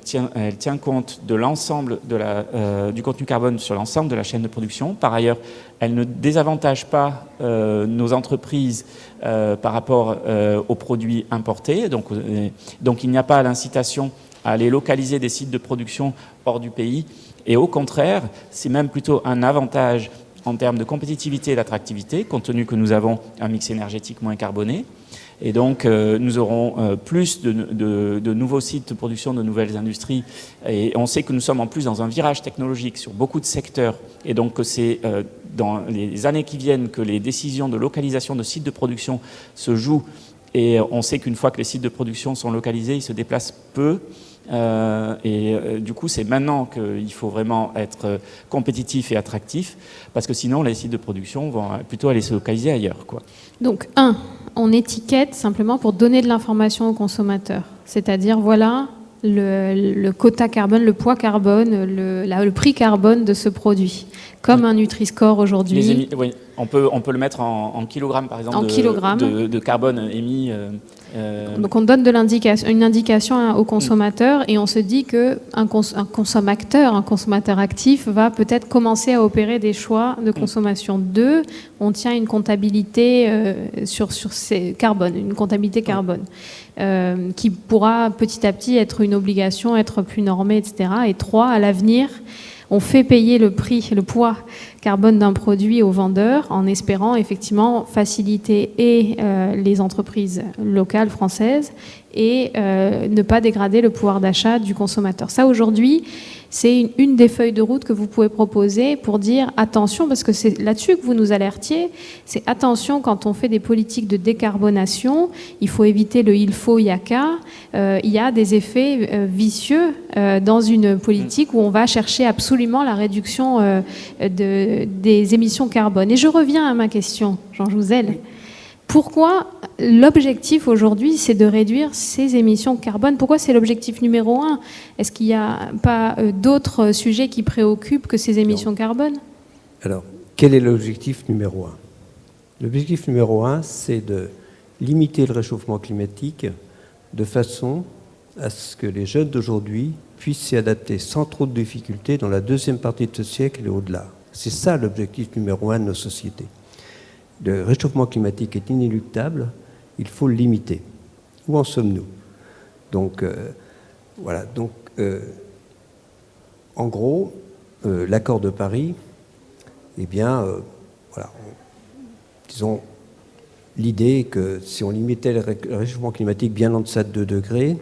tient compte de l'ensemble du contenu carbone sur l'ensemble de la chaîne de production. Par ailleurs, elle ne désavantage pas nos entreprises par rapport aux produits importés. Donc il n'y a pas l'incitation à aller localiser des sites de production hors du pays. Et au contraire, c'est même plutôt un avantage en termes de compétitivité et d'attractivité, compte tenu que nous avons un mix énergétique moins carboné. Et donc, nous aurons plus de nouveaux sites de production, de nouvelles industries. Et on sait que nous sommes en plus dans un virage technologique sur beaucoup de secteurs. Et donc, que c'est dans les années qui viennent que les décisions de localisation de sites de production se jouent. Et on sait qu'une fois que les sites de production sont localisés, ils se déplacent peu. Du coup, c'est maintenant qu'il faut vraiment être compétitif et attractif, parce que sinon, les sites de production vont plutôt aller se localiser ailleurs, quoi. Donc, on étiquette simplement pour donner de l'information aux consommateurs. C'est-à-dire, voilà le quota carbone, le poids carbone, le prix carbone de ce produit. Comme un Nutri-Score aujourd'hui. Oui, on peut le mettre en kilogrammes, par exemple, de carbone émis. Donc on donne une indication au consommateur et on se dit qu'un consommateur actif va peut-être commencer à opérer des choix de consommation. On tient une comptabilité sur ces carbone, une comptabilité carbone, qui pourra petit à petit être une obligation, être plus normée, etc. Et 3, à l'avenir, on fait payer le prix, le poids carbone d'un produit aux vendeurs en espérant effectivement faciliter les entreprises locales françaises et ne pas dégrader le pouvoir d'achat du consommateur. Ça, aujourd'hui, c'est une des feuilles de route que vous pouvez proposer pour dire attention, parce que c'est là-dessus que vous nous alertiez, c'est attention quand on fait des politiques de décarbonation, il faut éviter le il faut, il y a qu'à. Il y a des effets vicieux dans une politique où on va chercher absolument la réduction des émissions carbone. Et je reviens à ma question, Jean Jouzel. Pourquoi l'objectif aujourd'hui, c'est de réduire ces émissions carbone? Pourquoi c'est l'objectif numéro 1? Est-ce qu'il n'y a pas d'autres sujets qui préoccupent que ces émissions carbone? Alors, quel est l'objectif numéro 1? L'objectif numéro 1, c'est de limiter le réchauffement climatique de façon à ce que les jeunes d'aujourd'hui puissent s'y adapter sans trop de difficultés dans la deuxième partie de ce siècle et au-delà. C'est ça l'objectif numéro 1 de nos sociétés. Le réchauffement climatique est inéluctable, il faut le limiter. Où en sommes-nous? Donc, voilà. Donc, en gros, l'accord de Paris, eh bien, voilà, disons, l'idée que si on limitait le réchauffement climatique bien en deçà de 2 degrés,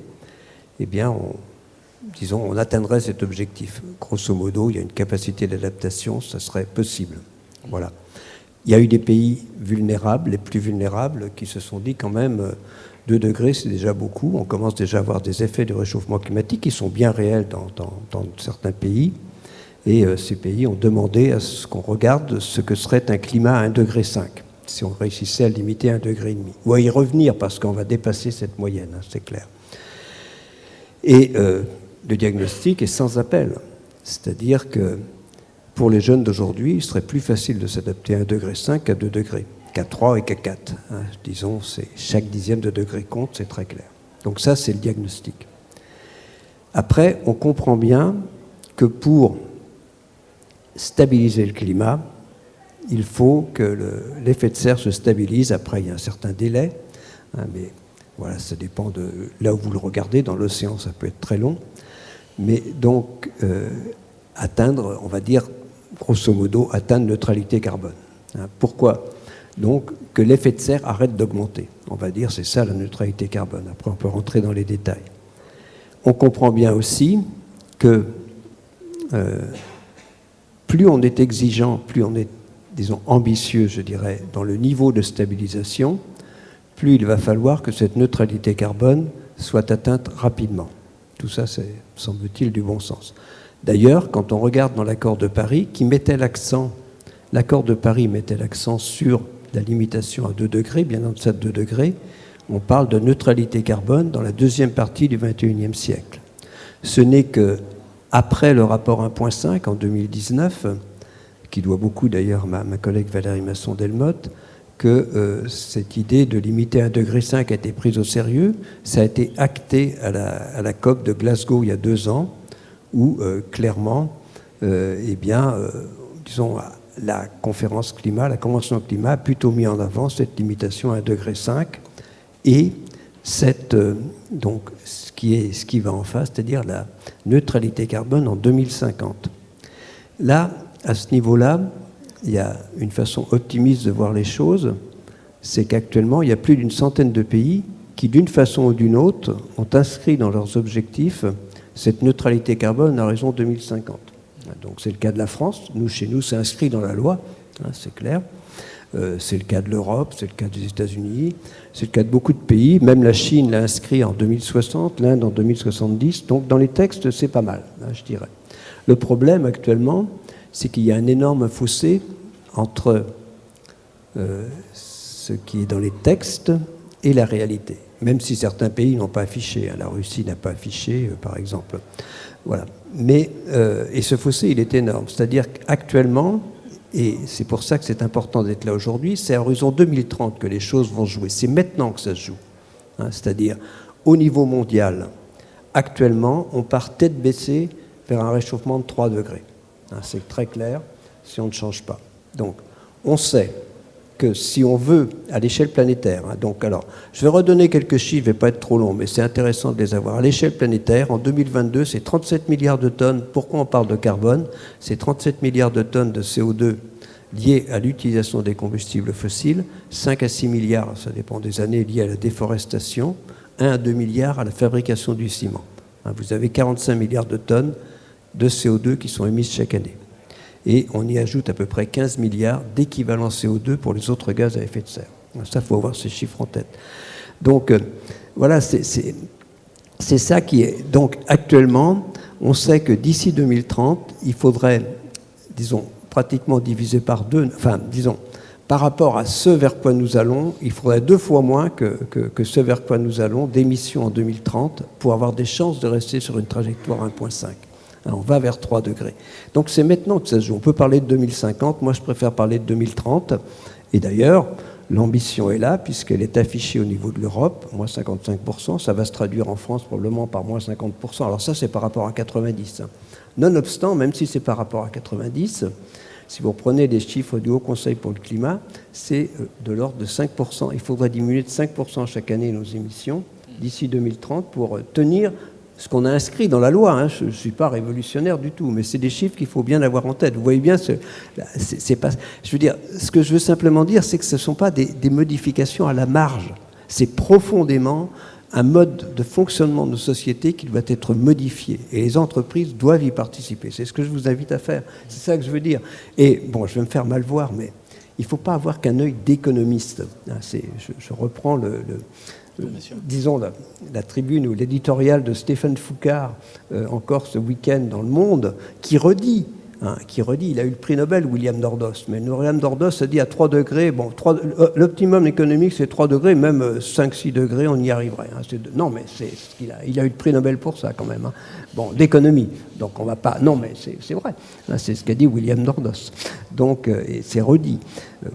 eh bien, on atteindrait cet objectif. Grosso modo, il y a une capacité d'adaptation, ça serait possible. Voilà. Il y a eu des pays vulnérables, les plus vulnérables, qui se sont dit quand même 2 degrés, c'est déjà beaucoup. On commence déjà à avoir des effets de réchauffement climatique qui sont bien réels dans certains pays. Et ces pays ont demandé à ce qu'on regarde ce que serait un climat à 1,5 degré, si on réussissait à limiter à 1,5 degré. Ou à y revenir, parce qu'on va dépasser cette moyenne, hein, c'est clair. Et le diagnostic est sans appel. C'est-à-dire que pour les jeunes d'aujourd'hui, il serait plus facile de s'adapter à 1,5 degré qu'à 2 degrés, qu'à 3 et qu'à 4. Hein. Disons, chaque dixième de degré compte, c'est très clair. Donc ça, c'est le diagnostic. Après, on comprend bien que pour stabiliser le climat, il faut que l'effet de serre se stabilise. Après, il y a un certain délai, hein, mais voilà, ça dépend de là où vous le regardez. Dans l'océan, ça peut être très long. mais donc atteindre, on va dire, grosso modo, atteindre neutralité carbone. Hein, pourquoi? Donc, que l'effet de serre arrête d'augmenter. On va dire, c'est ça la neutralité carbone. Après, on peut rentrer dans les détails. On comprend bien aussi que plus on est exigeant, plus on est, disons, ambitieux, je dirais, dans le niveau de stabilisation, plus il va falloir que cette neutralité carbone soit atteinte rapidement. Tout ça, c'est, semble-t-il, du bon sens. D'ailleurs, quand on regarde dans l'accord de Paris, l'accord de Paris mettait l'accent sur la limitation à 2 degrés, bien en deçà de 2 degrés, on parle de neutralité carbone dans la deuxième partie du XXIe siècle. Ce n'est qu'après le rapport 1.5 en 2019, qui doit beaucoup d'ailleurs à ma collègue Valérie Masson-Delmotte, que cette idée de limiter à 1,5 degré a été prise au sérieux. Ça a été acté à la COP de Glasgow il y a 2 ans, où clairement, disons, la conférence climat, la convention climat a plutôt mis en avant cette limitation à 1,5 degré et donc ce qui va en face, c'est-à-dire la neutralité carbone en 2050. Là, à ce niveau-là, il y a une façon optimiste de voir les choses, c'est qu'actuellement, il y a plus d'une centaine de pays qui, d'une façon ou d'une autre, ont inscrit dans leurs objectifs cette neutralité carbone à horizon 2050. Donc c'est le cas de la France. Chez nous, c'est inscrit dans la loi, hein, c'est clair. C'est le cas de l'Europe, c'est le cas des États-Unis, c'est le cas de beaucoup de pays. Même la Chine l'a inscrit en 2060, l'Inde en 2070. Donc dans les textes, c'est pas mal, hein, je dirais. Le problème actuellement, c'est qu'il y a un énorme fossé entre ce qui est dans les textes et la réalité. Même si certains pays n'ont pas affiché. Hein, la Russie n'a pas affiché, par exemple. Voilà. Mais, et ce fossé, il est énorme. C'est-à-dire qu'actuellement, et c'est pour ça que c'est important d'être là aujourd'hui, c'est à horizon 2030 que les choses vont jouer. C'est maintenant que ça se joue. Hein, c'est-à-dire, au niveau mondial, actuellement, on part tête baissée vers un réchauffement de 3 degrés. Hein, c'est très clair si on ne change pas. Donc, on sait que si on veut, à l'échelle planétaire, hein, donc alors, je vais redonner quelques chiffres, je ne vais pas être trop long, mais c'est intéressant de les avoir. À l'échelle planétaire, en 2022, c'est 37 milliards de tonnes. Pourquoi on parle de carbone? C'est 37 milliards de tonnes de CO2 liées à l'utilisation des combustibles fossiles, 5 à 6 milliards, ça dépend des années, liées à la déforestation, 1 à 2 milliards à la fabrication du ciment. Hein, vous avez 45 milliards de tonnes de CO2 qui sont émises chaque année. Et on y ajoute à peu près 15 milliards d'équivalent CO2 pour les autres gaz à effet de serre. Ça, il faut avoir ces chiffres en tête. Donc, voilà, c'est ça qui est... Donc, actuellement, on sait que d'ici 2030, il faudrait, disons, pratiquement diviser par 2, enfin, disons, par rapport à ce vers quoi nous allons, il faudrait 2 fois moins que ce vers quoi nous allons d'émissions en 2030 pour avoir des chances de rester sur une trajectoire 1.5. On va vers 3 degrés. Donc c'est maintenant que ça se joue. On peut parler de 2050, moi je préfère parler de 2030. Et d'ailleurs, l'ambition est là, puisqu'elle est affichée au niveau de l'Europe, moins 55%, ça va se traduire en France probablement par moins 50%. Alors ça, c'est par rapport à 90. Nonobstant, même si c'est par rapport à 90, si vous prenez les chiffres du Haut Conseil pour le climat, c'est de l'ordre de 5%. Il faudrait diminuer de 5% chaque année nos émissions d'ici 2030 pour tenir ce qu'on a inscrit dans la loi. Hein. Je ne suis pas révolutionnaire du tout, mais c'est des chiffres qu'il faut bien avoir en tête. Vous voyez bien, c'est pas, je veux dire, ce que je veux simplement dire, c'est que ce ne sont pas des modifications à la marge. C'est profondément un mode de fonctionnement de nos sociétés qui doit être modifié. Et les entreprises doivent y participer. C'est ce que je vous invite à faire. C'est ça que je veux dire. Et bon, je vais me faire mal voir, mais il ne faut pas avoir qu'un œil d'économiste. Je reprends disons la tribune ou l'éditorial de Stéphane Foucard, encore ce week-end dans Le Monde, qui redit, il a eu le prix Nobel, William Dordos, mais William Dordos a dit à 3 degrés, bon, l'optimum économique c'est 3 degrés, même 5-6 degrés on y arriverait. Non mais il a eu le prix Nobel pour ça quand même. Hein. Bon, d'économie, donc on va pas... Non mais c'est vrai, c'est ce qu'a dit William Dordos. Donc c'est redit.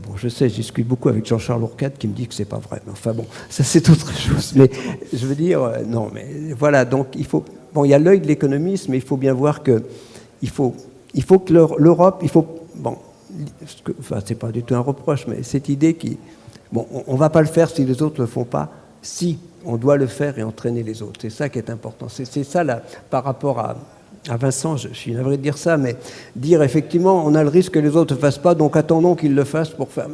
Bon, je sais, je discute beaucoup avec Jean-Charles Ourcade qui me dit que c'est pas vrai. Mais enfin bon, ça c'est autre chose. Mais je veux dire, non mais voilà, donc il faut... Bon, il y a l'œil de l'économiste, mais il faut bien voir que il faut que l'Europe, enfin, c'est pas du tout un reproche, mais cette idée qui, bon, on va pas le faire si les autres le font pas. Si, on doit le faire et entraîner les autres. C'est ça qui est important. C'est ça, là, par rapport à Vincent, je suis navré de dire ça, mais dire effectivement, on a le risque que les autres ne le fassent pas, donc attendons qu'ils le fassent pour faire...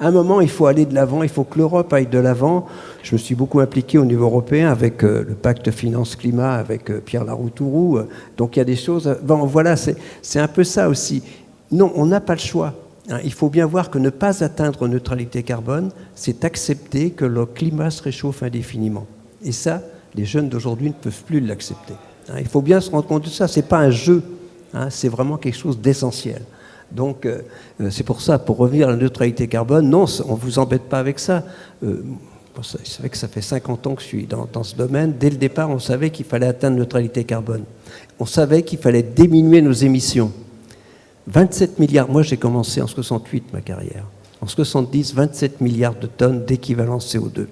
À un moment, il faut aller de l'avant, il faut que l'Europe aille de l'avant. Je me suis beaucoup impliqué au niveau européen avec le pacte finance-climat, avec Pierre Laroutourou. Donc il y a des choses... Bon, voilà, c'est un peu ça aussi. Non, on n'a pas le choix. Il faut bien voir que ne pas atteindre neutralité carbone, c'est accepter que le climat se réchauffe indéfiniment. Et ça, les jeunes d'aujourd'hui ne peuvent plus l'accepter. Il faut bien se rendre compte de ça. Ce n'est pas un jeu, c'est vraiment quelque chose d'essentiel. Donc, c'est pour ça, pour revenir à la neutralité carbone, non, on ne vous embête pas avec ça. C'est vrai que ça fait 50 ans que je suis dans ce domaine. Dès le départ, on savait qu'il fallait atteindre la neutralité carbone. On savait qu'il fallait diminuer nos émissions. 27 milliards, moi j'ai commencé en 68 ma carrière. En 70, 27 milliards de tonnes d'équivalent CO2.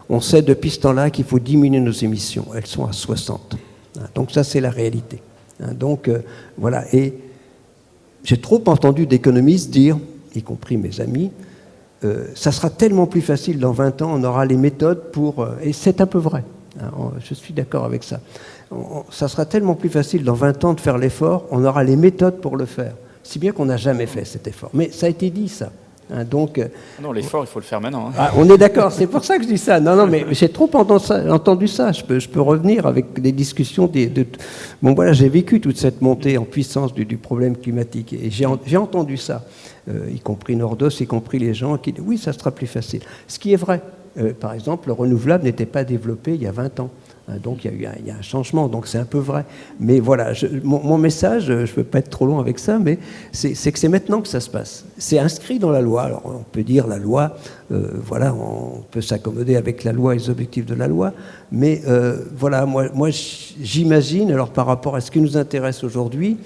On sait depuis ce temps-là qu'il faut diminuer nos émissions. Elles sont à 60. Donc ça, c'est la réalité. Donc voilà. Et j'ai trop entendu d'économistes dire, y compris mes amis, ça sera tellement plus facile dans 20 ans, on aura les méthodes pour... Et c'est un peu vrai. Je suis d'accord avec ça. Ça sera tellement plus facile dans 20 ans de faire l'effort, on aura les méthodes pour le faire. Si bien qu'on n'a jamais fait cet effort. Mais ça a été dit, ça. Donc, non, l'effort, il faut le faire maintenant. On est d'accord, c'est pour ça que je dis ça. Non, mais j'ai trop entendu ça. Je peux revenir avec des discussions. Bon, voilà, j'ai vécu toute cette montée en puissance du problème climatique. Et j'ai entendu ça, y compris Nordos, y compris les gens qui disent oui, ça sera plus facile. Ce qui est vrai. Par exemple, le renouvelable n'était pas développé il y a 20 ans. Donc il y a un changement, donc c'est un peu vrai. Mais voilà, mon message, je ne veux pas être trop long avec ça, mais c'est que c'est maintenant que ça se passe. C'est inscrit dans la loi. Alors on peut dire la loi, voilà, on peut s'accommoder avec la loi et les objectifs de la loi, mais voilà, moi j'imagine, alors par rapport à ce qui nous intéresse aujourd'hui,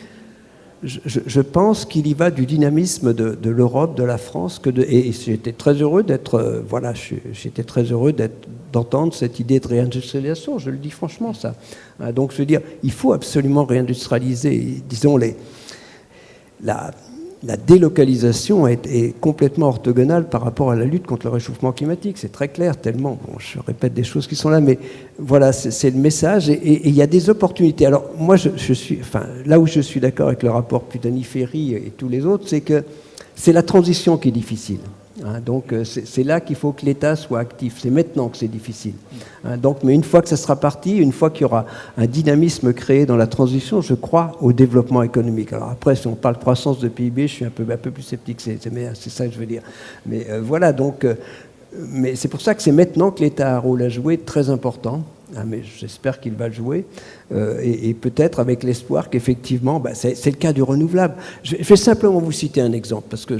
je pense qu'il y va du dynamisme de l'Europe, de la France, et j'étais très heureux d'être, voilà, j'étais très heureux d'entendre cette idée de réindustrialisation, je le dis franchement, ça. Donc, je veux dire, il faut absolument réindustrialiser. Disons, la délocalisation est complètement orthogonale par rapport à la lutte contre le réchauffement climatique. C'est très clair, tellement, bon, je répète des choses qui sont là, mais voilà, c'est le message. Et il y a des opportunités. Alors, moi, je suis, enfin, là où je suis d'accord avec le rapport Pudani-Ferry et tous les autres, c'est que c'est la transition qui est difficile. Donc c'est là qu'il faut que l'État soit actif. C'est maintenant que c'est difficile. Donc, mais une fois que ça sera parti, une fois qu'il y aura un dynamisme créé dans la transition, je crois au développement économique. Alors après, si on parle croissance de PIB, je suis un peu plus sceptique. C'est ça que je veux dire. Mais voilà, donc, mais c'est pour ça que c'est maintenant que l'État a un rôle à jouer très important. Mais j'espère qu'il va le jouer, et peut-être avec l'espoir qu'effectivement, c'est le cas du renouvelable. Je vais simplement vous citer un exemple, parce que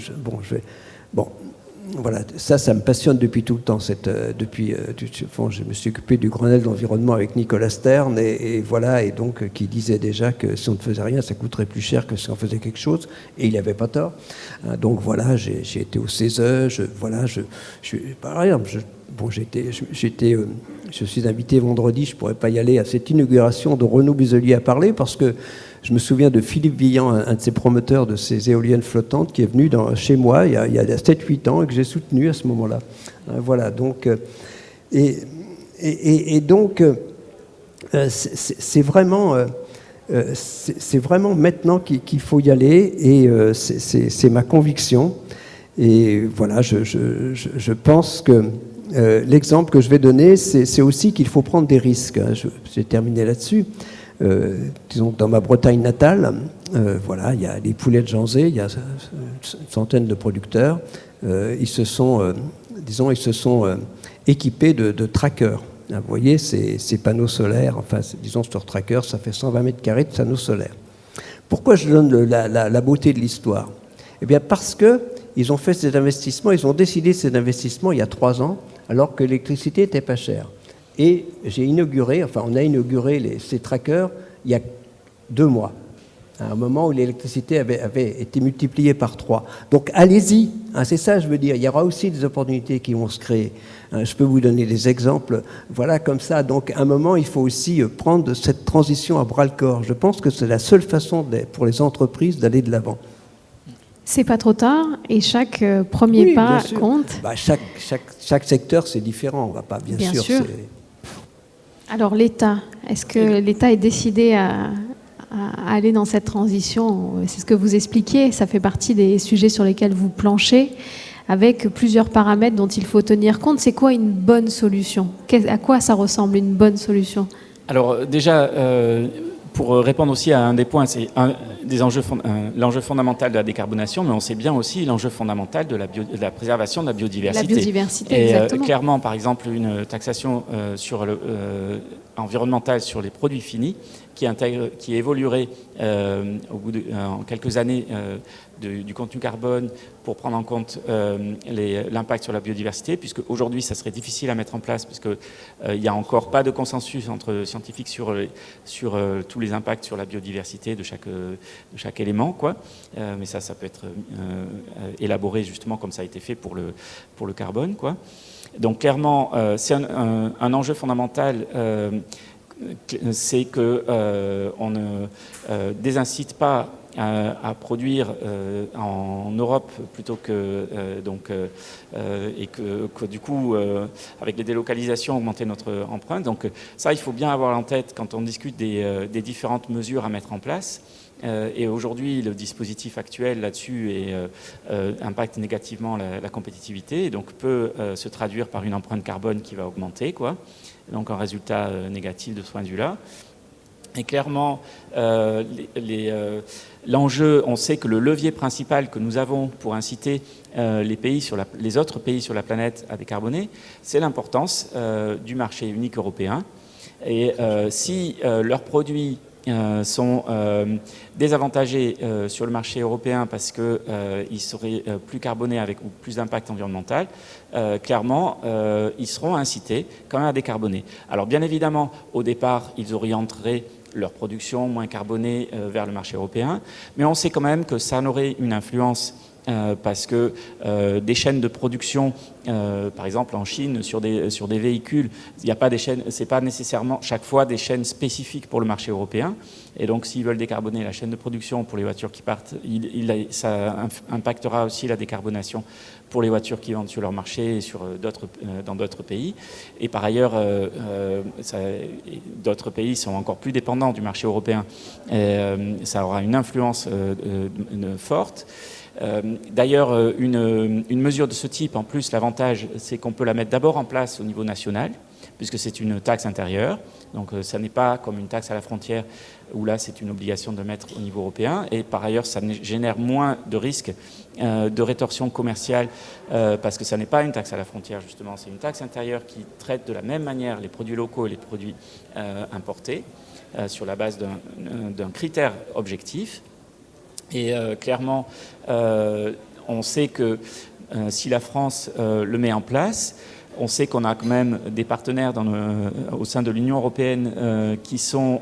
voilà, ça me passionne depuis tout le temps. Je me suis occupé du Grenelle d'environnement avec Nicolas Stern, et voilà, et donc qui disait déjà que si on ne faisait rien, ça coûterait plus cher que si on faisait quelque chose, et il n'avait pas tort. Donc voilà, j'ai été au CESE, par exemple, je suis invité vendredi, je ne pourrais pas y aller à cette inauguration de Renaud Muselier à parler, parce que je me souviens de Philippe Villan, un de ses promoteurs de ces éoliennes flottantes, qui est venu chez moi il y a 7-8 ans et que j'ai soutenu à ce moment-là. Voilà, donc... donc, c'est vraiment maintenant qu'il faut y aller, et c'est ma conviction. Et voilà, je pense que l'exemple que je vais donner, c'est aussi qu'il faut prendre des risques. J'ai terminé là-dessus. Disons, dans ma Bretagne natale, voilà, il y a les poulets de Janzé, il y a une centaine de producteurs. Ils se sont équipés de trackers. Vous voyez, ces panneaux solaires, enfin, disons, sur tracker, ça fait 120 mètres carrés de panneaux solaires. Pourquoi je donne la beauté de l'histoire ? Eh bien, parce qu'ils ont fait ces investissements, ils ont décidé ces investissements il y a 3 ans, alors que l'électricité n'était pas chère. Et on a inauguré ces trackers il y a 2 mois, à un moment où l'électricité avait été multipliée par 3. Donc allez-y, c'est ça je veux dire, il y aura aussi des opportunités qui vont se créer. Je peux vous donner des exemples, voilà, comme ça. Donc à un moment, il faut aussi prendre cette transition à bras-le-corps. Je pense que c'est la seule façon pour les entreprises d'aller de l'avant. C'est pas trop tard et chaque premier pas compte. Bah, chaque secteur, c'est différent. On va pas, bien sûr. Alors l'État, est-ce que l'État est décidé à aller dans cette transition? C'est ce que vous expliquiez, ça fait partie des sujets sur lesquels vous planchez, avec plusieurs paramètres dont il faut tenir compte. C'est quoi une bonne solution? À quoi ça ressemble une bonne solution? Alors déjà, pour répondre aussi à un des points, c'est l'enjeu fondamental de la décarbonation, mais on sait bien aussi l'enjeu fondamental de la préservation de la biodiversité. La biodiversité, et, exactement. Clairement, par exemple, une taxation environnementale sur les produits finis qui évoluerait en quelques années du contenu carbone pour prendre en compte l'impact sur la biodiversité, puisque aujourd'hui ça serait difficile à mettre en place, puisqu'il n'y a encore pas de consensus entre scientifiques sur tous les impacts sur la biodiversité de chaque élément, quoi. Mais ça peut être élaboré justement comme ça a été fait pour le carbone, quoi. Donc clairement, c'est un enjeu fondamental. C'est qu'on ne désincite pas à produire en Europe plutôt que et que du coup avec les délocalisations augmenter notre empreinte. Donc ça, il faut bien avoir en tête quand on discute des différentes mesures à mettre en place. Et aujourd'hui, le dispositif actuel là-dessus impacte négativement la compétitivité, et donc peut se traduire par une empreinte carbone qui va augmenter, quoi. Donc un résultat négatif de ce point de vue-là. Et clairement, l'enjeu, on sait que le levier principal que nous avons pour inciter les autres pays sur la planète à décarboner, c'est l'importance du marché unique européen. Et si leurs produits sont désavantagés sur le marché européen parce qu'ils seraient plus carbonés avec plus d'impact environnemental, clairement, ils seront incités quand même à décarboner. Alors bien évidemment, au départ, ils orienteraient leur production moins carbonée vers le marché européen, mais on sait quand même que ça en aurait une influence parce que des chaînes de production, par exemple en Chine, sur des véhicules, il n'y a pas des chaînes, c'est pas nécessairement chaque fois des chaînes spécifiques pour le marché européen. Et donc, s'ils veulent décarboner la chaîne de production pour les voitures qui partent, ça impactera aussi la décarbonation pour les voitures qui vendent sur leur marché et dans d'autres pays. Et par ailleurs, d'autres pays sont encore plus dépendants du marché européen. Ça aura une influence forte. D'ailleurs, une mesure de ce type, en plus, l'avantage, c'est qu'on peut la mettre d'abord en place au niveau national, puisque c'est une taxe intérieure. Donc, ça n'est pas comme une taxe à la frontière, où là, c'est une obligation de mettre au niveau européen. Et par ailleurs, ça génère moins de risques de rétorsion commerciale, parce que ça n'est pas une taxe à la frontière, justement. C'est une taxe intérieure qui traite de la même manière les produits locaux et les produits importés, sur la base d'un critère objectif. Et clairement, on sait que si la France le met en place, on sait qu'on a quand même des partenaires au sein de l'Union européenne qui sont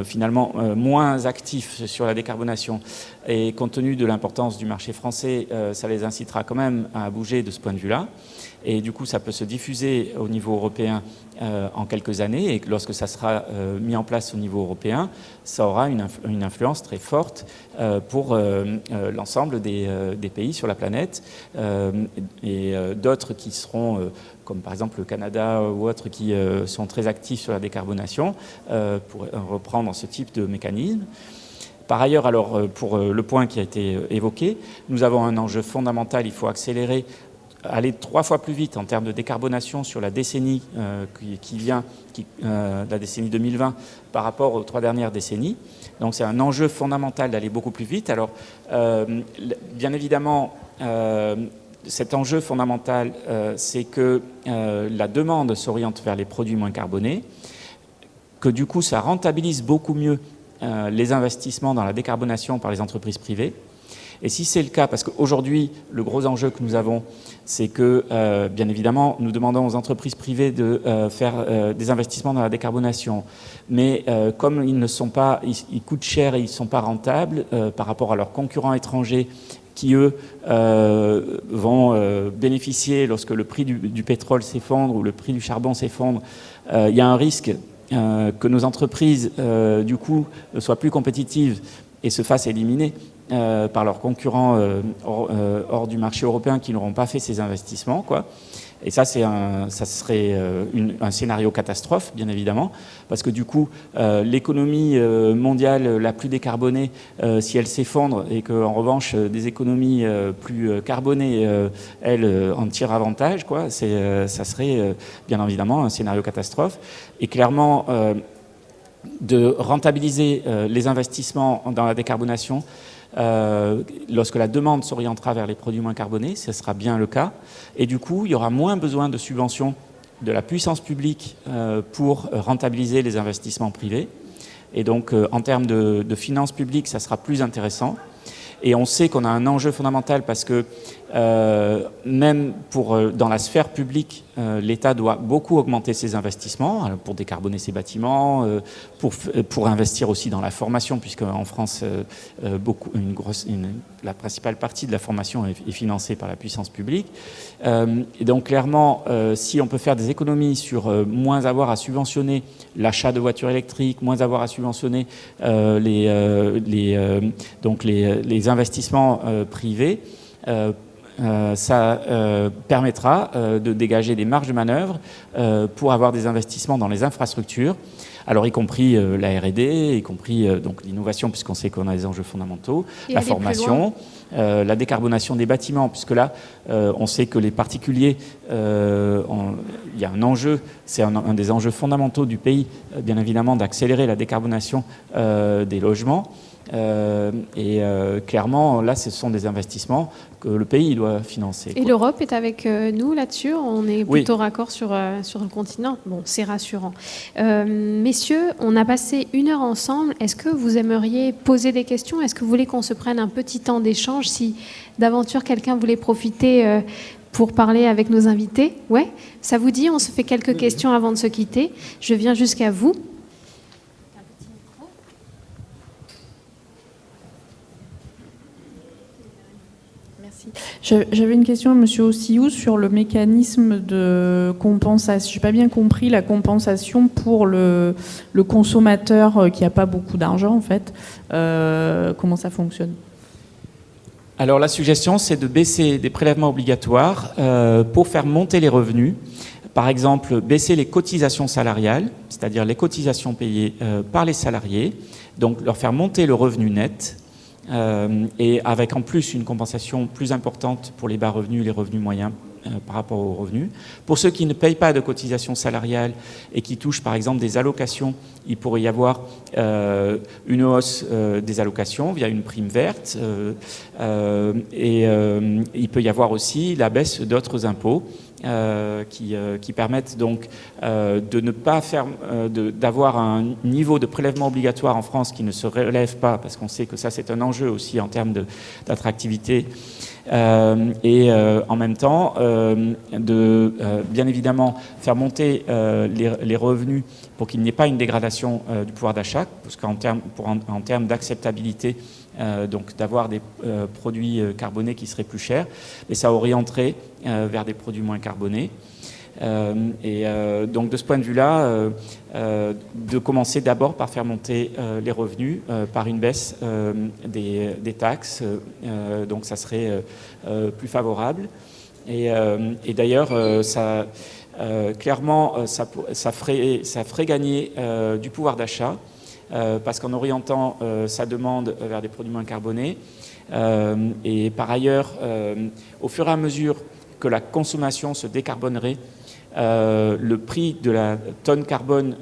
finalement moins actifs sur la décarbonation. Et compte tenu de l'importance du marché français, ça les incitera quand même à bouger de ce point de vue-là. Et du coup, ça peut se diffuser au niveau européen en quelques années. Et lorsque ça sera mis en place au niveau européen, ça aura une influence très forte pour l'ensemble des pays sur la planète. Et d'autres qui seront, comme par exemple le Canada ou autres, qui sont très actifs sur la décarbonation, pour reprendre ce type de mécanisme. Par ailleurs, alors, pour le point qui a été évoqué, nous avons un enjeu fondamental. Il faut accélérer, aller 3 fois plus vite en termes de décarbonation sur la décennie qui vient, la décennie 2020, par rapport aux 3 dernières décennies. Donc c'est un enjeu fondamental d'aller beaucoup plus vite. Alors, bien évidemment, cet enjeu fondamental, c'est que la demande s'oriente vers les produits moins carbonés, que du coup ça rentabilise beaucoup mieux les investissements dans la décarbonation par les entreprises privées. Et si c'est le cas, parce qu'aujourd'hui, le gros enjeu que nous avons, c'est que, bien évidemment, nous demandons aux entreprises privées de faire des investissements dans la décarbonation. Mais comme ils ne sont pas, ils coûtent cher et ils ne sont pas rentables par rapport à leurs concurrents étrangers qui, eux, vont bénéficier lorsque le prix du pétrole s'effondre ou le prix du charbon s'effondre, il y a un risque que nos entreprises, du coup, soient plus compétitives et se fassent éliminer par leurs concurrents hors du marché européen qui n'auront pas fait ces investissements, quoi. Et ça, ça serait un scénario catastrophe, bien évidemment, parce que du coup, l'économie mondiale la plus décarbonée, si elle s'effondre et qu'en revanche, des économies plus carbonées, elles, en tirent avantage, quoi, ça serait bien évidemment un scénario catastrophe. Et clairement, de rentabiliser les investissements dans la décarbonation, lorsque la demande s'orientera vers les produits moins carbonés, ce sera bien le cas. Et du coup, il y aura moins besoin de subventions de la puissance publique pour rentabiliser les investissements privés. Et donc, en termes de finances publiques, ça sera plus intéressant. Et on sait qu'on a un enjeu fondamental parce que même dans la sphère publique, l'État doit beaucoup augmenter ses investissements pour décarboner ses bâtiments, pour investir aussi dans la formation, puisque en France, la principale partie de la formation est financée par la puissance publique. Et donc clairement, si on peut faire des économies sur moins avoir à subventionner l'achat de voitures électriques, moins avoir à subventionner les investissements privés, ça permettra de dégager des marges de manœuvre pour avoir des investissements dans les infrastructures, alors y compris la R&D, y compris donc l'innovation, puisqu'on sait qu'on a des enjeux fondamentaux, la formation, la décarbonation des bâtiments, puisque là, on sait que les particuliers, il y a un enjeu, c'est un des enjeux fondamentaux du pays, bien évidemment, d'accélérer la décarbonation des logements. Clairement, là, ce sont des investissements que le pays doit financer. Et l'Europe est avec nous là-dessus. On est plutôt raccord sur le continent. Bon, c'est rassurant. Messieurs, on a passé 1 heure ensemble. Est-ce que vous aimeriez poser des questions? Est-ce que vous voulez qu'on se prenne un petit temps d'échange? Si d'aventure quelqu'un voulait profiter pour parler avec nos invités? Ouais, ça vous dit? On se fait quelques questions avant de se quitter. Je viens jusqu'à vous. J'avais une question à M. Ossiou sur le mécanisme de compensation. Je n'ai pas bien compris la compensation pour le consommateur qui n'a pas beaucoup d'argent, en fait. Comment ça fonctionne? Alors la suggestion, c'est de baisser des prélèvements obligatoires pour faire monter les revenus. Par exemple, baisser les cotisations salariales, c'est-à-dire les cotisations payées par les salariés, donc leur faire monter le revenu net. Et avec en plus une compensation plus importante pour les bas revenus et les revenus moyens par rapport aux revenus. Pour ceux qui ne payent pas de cotisation salariale et qui touchent par exemple des allocations, il pourrait y avoir une hausse des allocations via une prime verte il peut y avoir aussi la baisse d'autres impôts qui permettent donc de ne pas faire, d'avoir un niveau de prélèvement obligatoire en France qui ne se relève pas, parce qu'on sait que ça c'est un enjeu aussi en termes d'attractivité, en même temps de bien évidemment faire monter les revenus pour qu'il n'y ait pas une dégradation du pouvoir d'achat, parce qu'en termes d'acceptabilité, donc d'avoir des produits carbonés qui seraient plus chers, mais ça orienterait vers des produits moins carbonés. Donc de ce point de vue-là, de commencer d'abord par faire monter les revenus par une baisse des taxes, donc ça serait plus favorable. Et d'ailleurs, ça, clairement, ça ferait gagner du pouvoir d'achat, parce qu'en orientant sa demande vers des produits moins carbonés, et par ailleurs, au fur et à mesure que la consommation se décarbonerait, le prix de la tonne carbone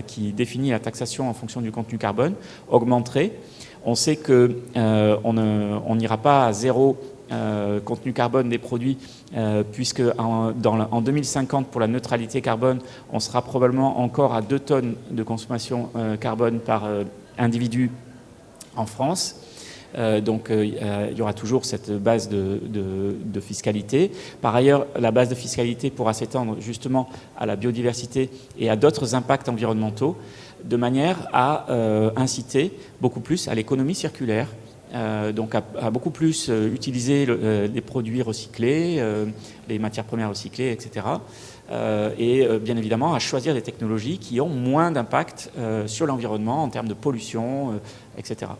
qui définit la taxation en fonction du contenu carbone augmenterait. On sait qu'on n'ira pas à zéro contenu carbone des produits, puisque en 2050, pour la neutralité carbone, on sera probablement encore à 2 tonnes de consommation carbone par individu en France. Donc il y aura toujours cette base de fiscalité. Par ailleurs, la base de fiscalité pourra s'étendre justement à la biodiversité et à d'autres impacts environnementaux, de manière à inciter beaucoup plus à l'économie circulaire, donc à beaucoup plus utiliser les produits recyclés, les matières premières recyclées, etc. Et bien évidemment à choisir des technologies qui ont moins d'impact sur l'environnement en termes de pollution, etc.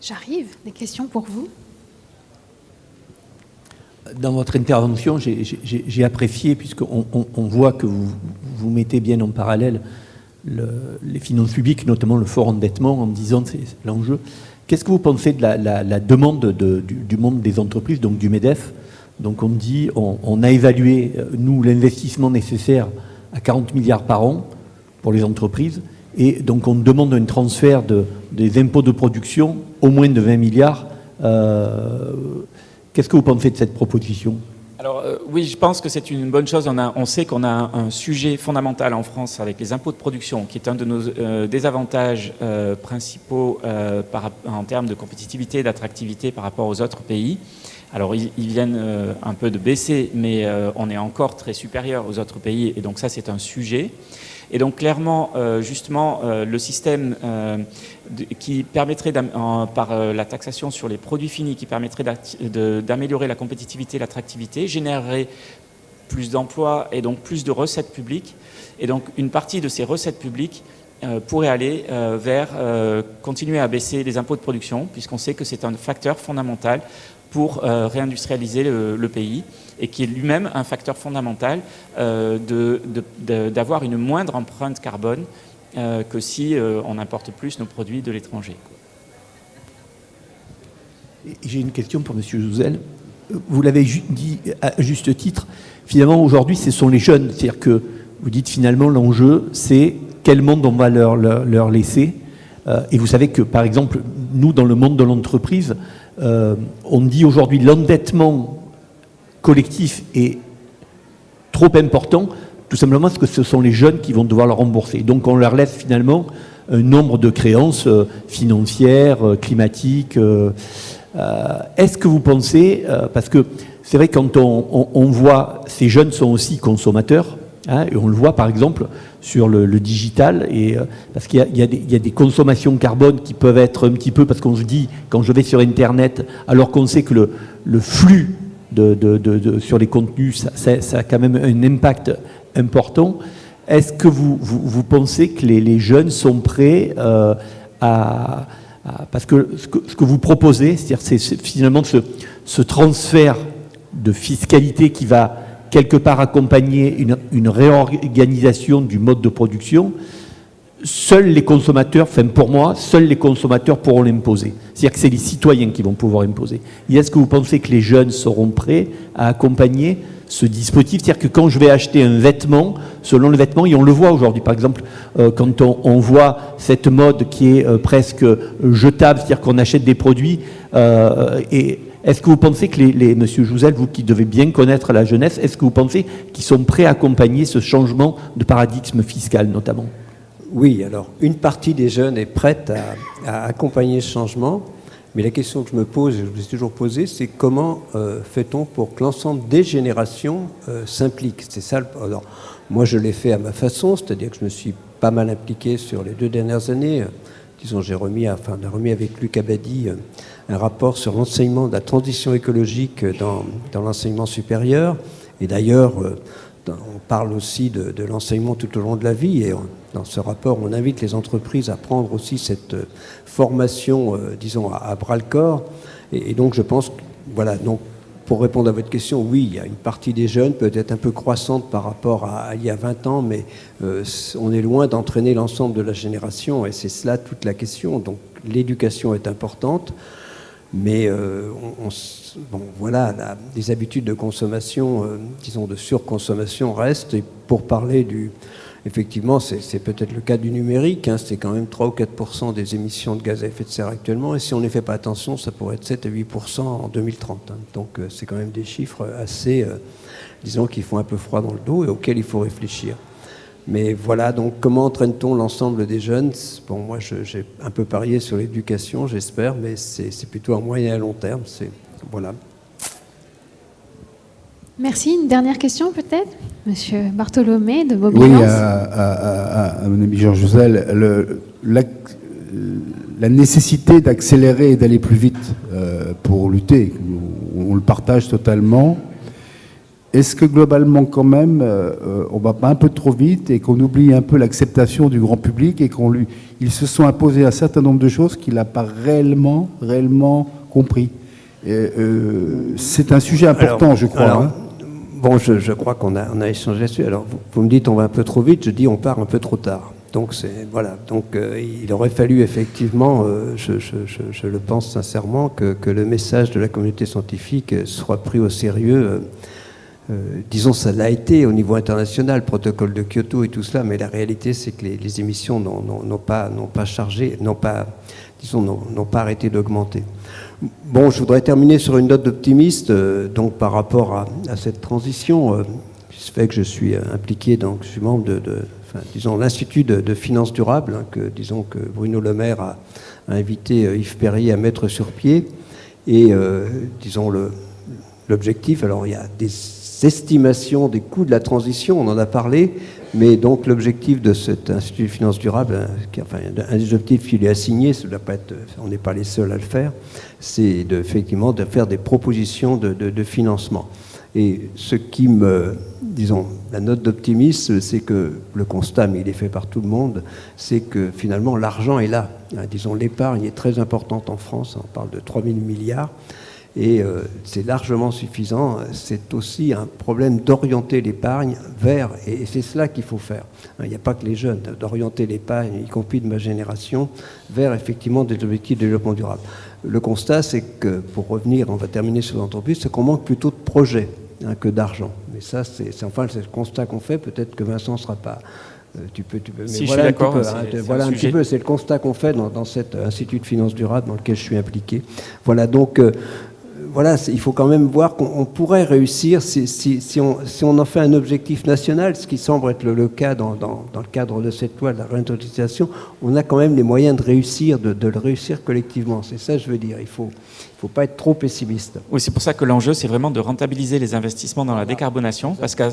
J'arrive, des questions pour vous? Dans votre intervention, j'ai apprécié, puisqu'on voit que vous mettez bien en parallèle les finances publiques, notamment le fort endettement, en disant que c'est l'enjeu. Qu'est-ce que vous pensez de la demande du monde des entreprises, donc du MEDEF? Donc on dit, on a évalué, nous, l'investissement nécessaire à 40 milliards par an pour les entreprises, et donc on demande un transfert des impôts de production au moins de 20 milliards. Qu'est-ce que vous pensez de cette proposition? Alors oui, je pense que c'est une bonne chose. On sait qu'on a un sujet fondamental en France avec les impôts de production, qui est un de nos désavantages principaux en termes de compétitivité et d'attractivité par rapport aux autres pays. Alors ils viennent un peu de baisser, mais on est encore très supérieur aux autres pays, et donc ça c'est un sujet. Et donc clairement, justement, le système qui permettrait, par la taxation sur les produits finis, qui permettrait d'améliorer la compétitivité et l'attractivité, générerait plus d'emplois et donc plus de recettes publiques. Et donc une partie de ces recettes publiques pourrait aller vers continuer à baisser les impôts de production, puisqu'on sait que c'est un facteur fondamental pour réindustrialiser le pays, et qui est lui-même un facteur fondamental d'avoir une moindre empreinte carbone que si on importe plus nos produits de l'étranger. J'ai une question pour M. Jouzel. Vous l'avez dit à juste titre, finalement aujourd'hui ce sont les jeunes, c'est-à-dire que vous dites finalement l'enjeu c'est quel monde on va leur laisser, et vous savez que par exemple nous dans le monde de l'entreprise, on dit aujourd'hui l'endettement collectif est trop important, tout simplement parce que ce sont les jeunes qui vont devoir le rembourser. Donc on leur laisse finalement un nombre de créances financières, climatiques. Est-ce que vous pensez, parce que c'est vrai quand on voit, ces jeunes sont aussi consommateurs, hein, et on le voit par exemple sur le digital, et parce qu'il y a des consommations carbone qui peuvent être un petit peu, parce qu'on se dit, quand je vais sur Internet, alors qu'on sait que le flux sur les contenus, ça a quand même un impact important. Est-ce que vous pensez que les jeunes sont prêts parce que ce que vous proposez, c'est finalement ce transfert de fiscalité qui va quelque part accompagner une réorganisation du mode de production, seuls les consommateurs, enfin pour moi, seuls les consommateurs pourront l'imposer. C'est-à-dire que c'est les citoyens qui vont pouvoir imposer. Et est-ce que vous pensez que les jeunes seront prêts à accompagner ce dispositif? C'est-à-dire que quand je vais acheter un vêtement, selon le vêtement, et on le voit aujourd'hui, par exemple, quand on voit cette mode qui est presque jetable, c'est-à-dire qu'on achète des produits, et est-ce que vous pensez que Monsieur Jouzel, vous qui devez bien connaître la jeunesse, est-ce que vous pensez qu'ils sont prêts à accompagner ce changement de paradigme fiscal notamment? Oui, alors une partie des jeunes est prête à accompagner ce changement, mais la question que je me pose, et je vous ai toujours posée, c'est comment fait-on pour que l'ensemble des générations s'impliquent? C'est ça. Alors, moi, je l'ai fait à ma façon, c'est-à-dire que je me suis pas mal impliqué sur les 2 dernières années. Disons, on a remis avec Luc Abadi un rapport sur l'enseignement de la transition écologique dans l'enseignement supérieur. Et d'ailleurs, on parle aussi de l'enseignement tout au long de la vie, et dans ce rapport, on invite les entreprises à prendre aussi cette formation, disons, à bras-le-corps. Et donc, je pense, voilà, donc, pour répondre à votre question, oui, il y a une partie des jeunes peut-être un peu croissante par rapport à il y a 20 ans, mais on est loin d'entraîner l'ensemble de la génération, et c'est cela toute la question. Donc, l'éducation est importante, mais bon, voilà, les habitudes de consommation, disons de surconsommation restent. Et pour parler effectivement, c'est peut-être le cas du numérique, hein, c'est quand même 3 ou 4% des émissions de gaz à effet de serre actuellement, et si on n'y fait pas attention, ça pourrait être 7 à 8% en 2030. Hein. Donc c'est quand même des chiffres assez, disons, qui font un peu froid dans le dos et auxquels il faut réfléchir. Mais voilà, donc comment entraîne-t-on l'ensemble des jeunes? Bon, moi j'ai un peu parié sur l'éducation, j'espère, mais c'est plutôt à moyen et à long terme. Voilà. Merci. Une dernière question peut-être, Monsieur Bartholomé de Beaubriance. Oui, à mon ami Georges Jouzel, la nécessité d'accélérer et d'aller plus vite pour lutter, on le partage totalement. est-ce que globalement, quand même, on ne va pas un peu trop vite et qu'on oublie un peu l'acceptation du grand public et ils se sont imposés un certain nombre de choses qu'il n'a pas réellement compris. C'est un sujet important, alors, je crois. Alors, bon, je crois qu'on a échangé là-dessus. Alors, vous me dites on va un peu trop vite, je dis on part un peu trop tard. Donc, voilà. Donc, il aurait fallu effectivement, je le pense sincèrement, que le message de la communauté scientifique soit pris au sérieux. Disons, ça l'a été au niveau international, protocole de Kyoto et tout cela, mais la réalité, c'est que les émissions n'ont pas arrêté d'augmenter. Bon, je voudrais terminer sur une note d'optimiste, donc par rapport à cette transition. Ce fait que je suis impliqué, donc je suis membre de l'Institut de finances durables, hein, que Bruno Le Maire a invité Yves Perrier à mettre sur pied. Et l'objectif, alors il y a des estimations des coûts de la transition, on en a parlé, mais donc l'objectif de cet Institut de finances durables, un des objectifs qui lui est assigné, on n'est pas les seuls à le faire, c'est effectivement de faire des propositions de financement. Et ce qui la note d'optimisme, c'est que le constat, mais il est fait par tout le monde, c'est que finalement l'argent est là. L'épargne est très importante en France, on parle de 3 000 milliards. Et c'est largement suffisant. C'est aussi un problème d'orienter l'épargne vers, et c'est cela qu'il faut faire. Il n'y a pas que les jeunes, d'orienter l'épargne, y compris de ma génération, vers effectivement des objectifs de développement durable. Le constat, c'est que, pour revenir, on va terminer sur l'entreprise, c'est qu'on manque plutôt de projets que d'argent. Mais ça, c'est le constat qu'on fait. Peut-être que Vincent ne sera pas... Tu peux, mais si voilà, je suis d'accord, voilà un petit peu, c'est le constat qu'on fait dans cet Institut de finances durables dans lequel je suis impliqué. Voilà, donc... Voilà, il faut quand même voir qu'on pourrait réussir si on en fait un objectif national, ce qui semble être le cas dans le cadre de cette loi de la réindustrialisation. On a quand même les moyens de réussir, de le réussir collectivement. C'est ça que je veux dire. Il faut pas être trop pessimiste. Oui, c'est pour ça que l'enjeu, c'est vraiment de rentabiliser les investissements dans la décarbonation, parce que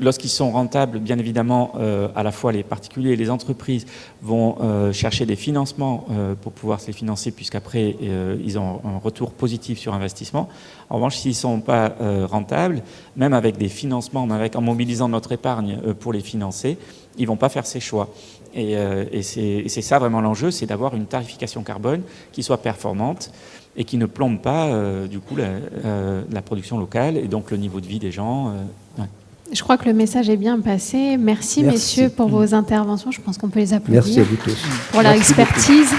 lorsqu'ils sont rentables, bien évidemment, à la fois les particuliers et les entreprises vont chercher des financements pour pouvoir se les financer, puisqu'après, ils ont un retour positif sur investissement. En revanche, s'ils ne sont pas rentables, même avec des financements, en mobilisant notre épargne pour les financer, ils ne vont pas faire ces choix. Et c'est ça vraiment l'enjeu, c'est d'avoir une tarification carbone qui soit performante et qui ne plombe pas du coup la production locale et donc le niveau de vie des gens. Ouais. Je crois que le message est bien passé. Merci. Messieurs pour vos interventions. Je pense qu'on peut les applaudir. Merci à vous tous. Pour leur expertise.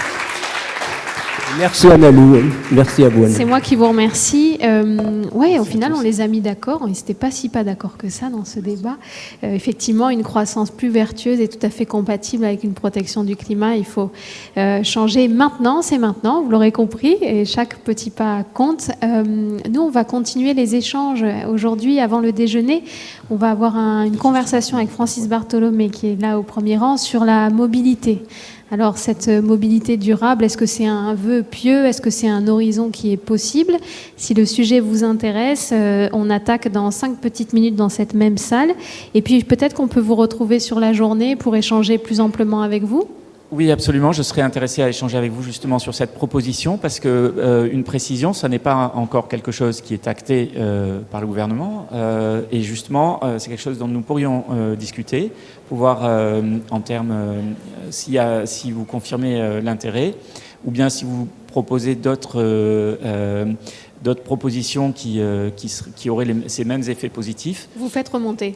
Merci Annalou, merci à vous. C'est moi qui vous remercie. Au final, on les a mis d'accord. On n'était pas d'accord que ça dans ce débat. Effectivement, une croissance plus vertueuse est tout à fait compatible avec une protection du climat. Il faut changer maintenant, c'est maintenant, vous l'aurez compris, et chaque petit pas compte. Nous, on va continuer les échanges aujourd'hui avant le déjeuner. On va avoir une conversation avec Francis Bartholomé, qui est là au premier rang, sur la mobilité. Alors, cette mobilité durable, est-ce que c'est un vœu pieux? Est-ce que c'est un horizon qui est possible? Si le sujet vous intéresse, on attaque dans 5 petites minutes dans cette même salle. Et puis, peut-être qu'on peut vous retrouver sur la journée pour échanger plus amplement avec vous. Oui, absolument. Je serais intéressé à échanger avec vous justement sur cette proposition parce que une précision, ça n'est pas encore quelque chose qui est acté par le gouvernement et justement, c'est quelque chose dont nous pourrions discuter pour voir en termes si vous confirmez l'intérêt ou bien si vous proposez d'autres propositions qui auraient ces mêmes effets positifs. Vous faites remonter.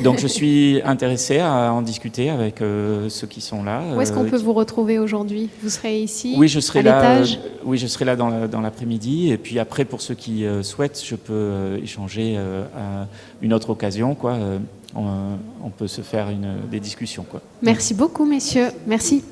Donc je suis intéressé à en discuter avec ceux qui sont là. Où est-ce qu'on peut vous retrouver aujourd'hui? Vous serez ici, oui, je serai à là, l'étage? Oui, je serai là dans l'après-midi. Et puis après, pour ceux qui souhaitent, je peux échanger à une autre occasion. On peut se faire des discussions. Merci beaucoup, messieurs. Merci.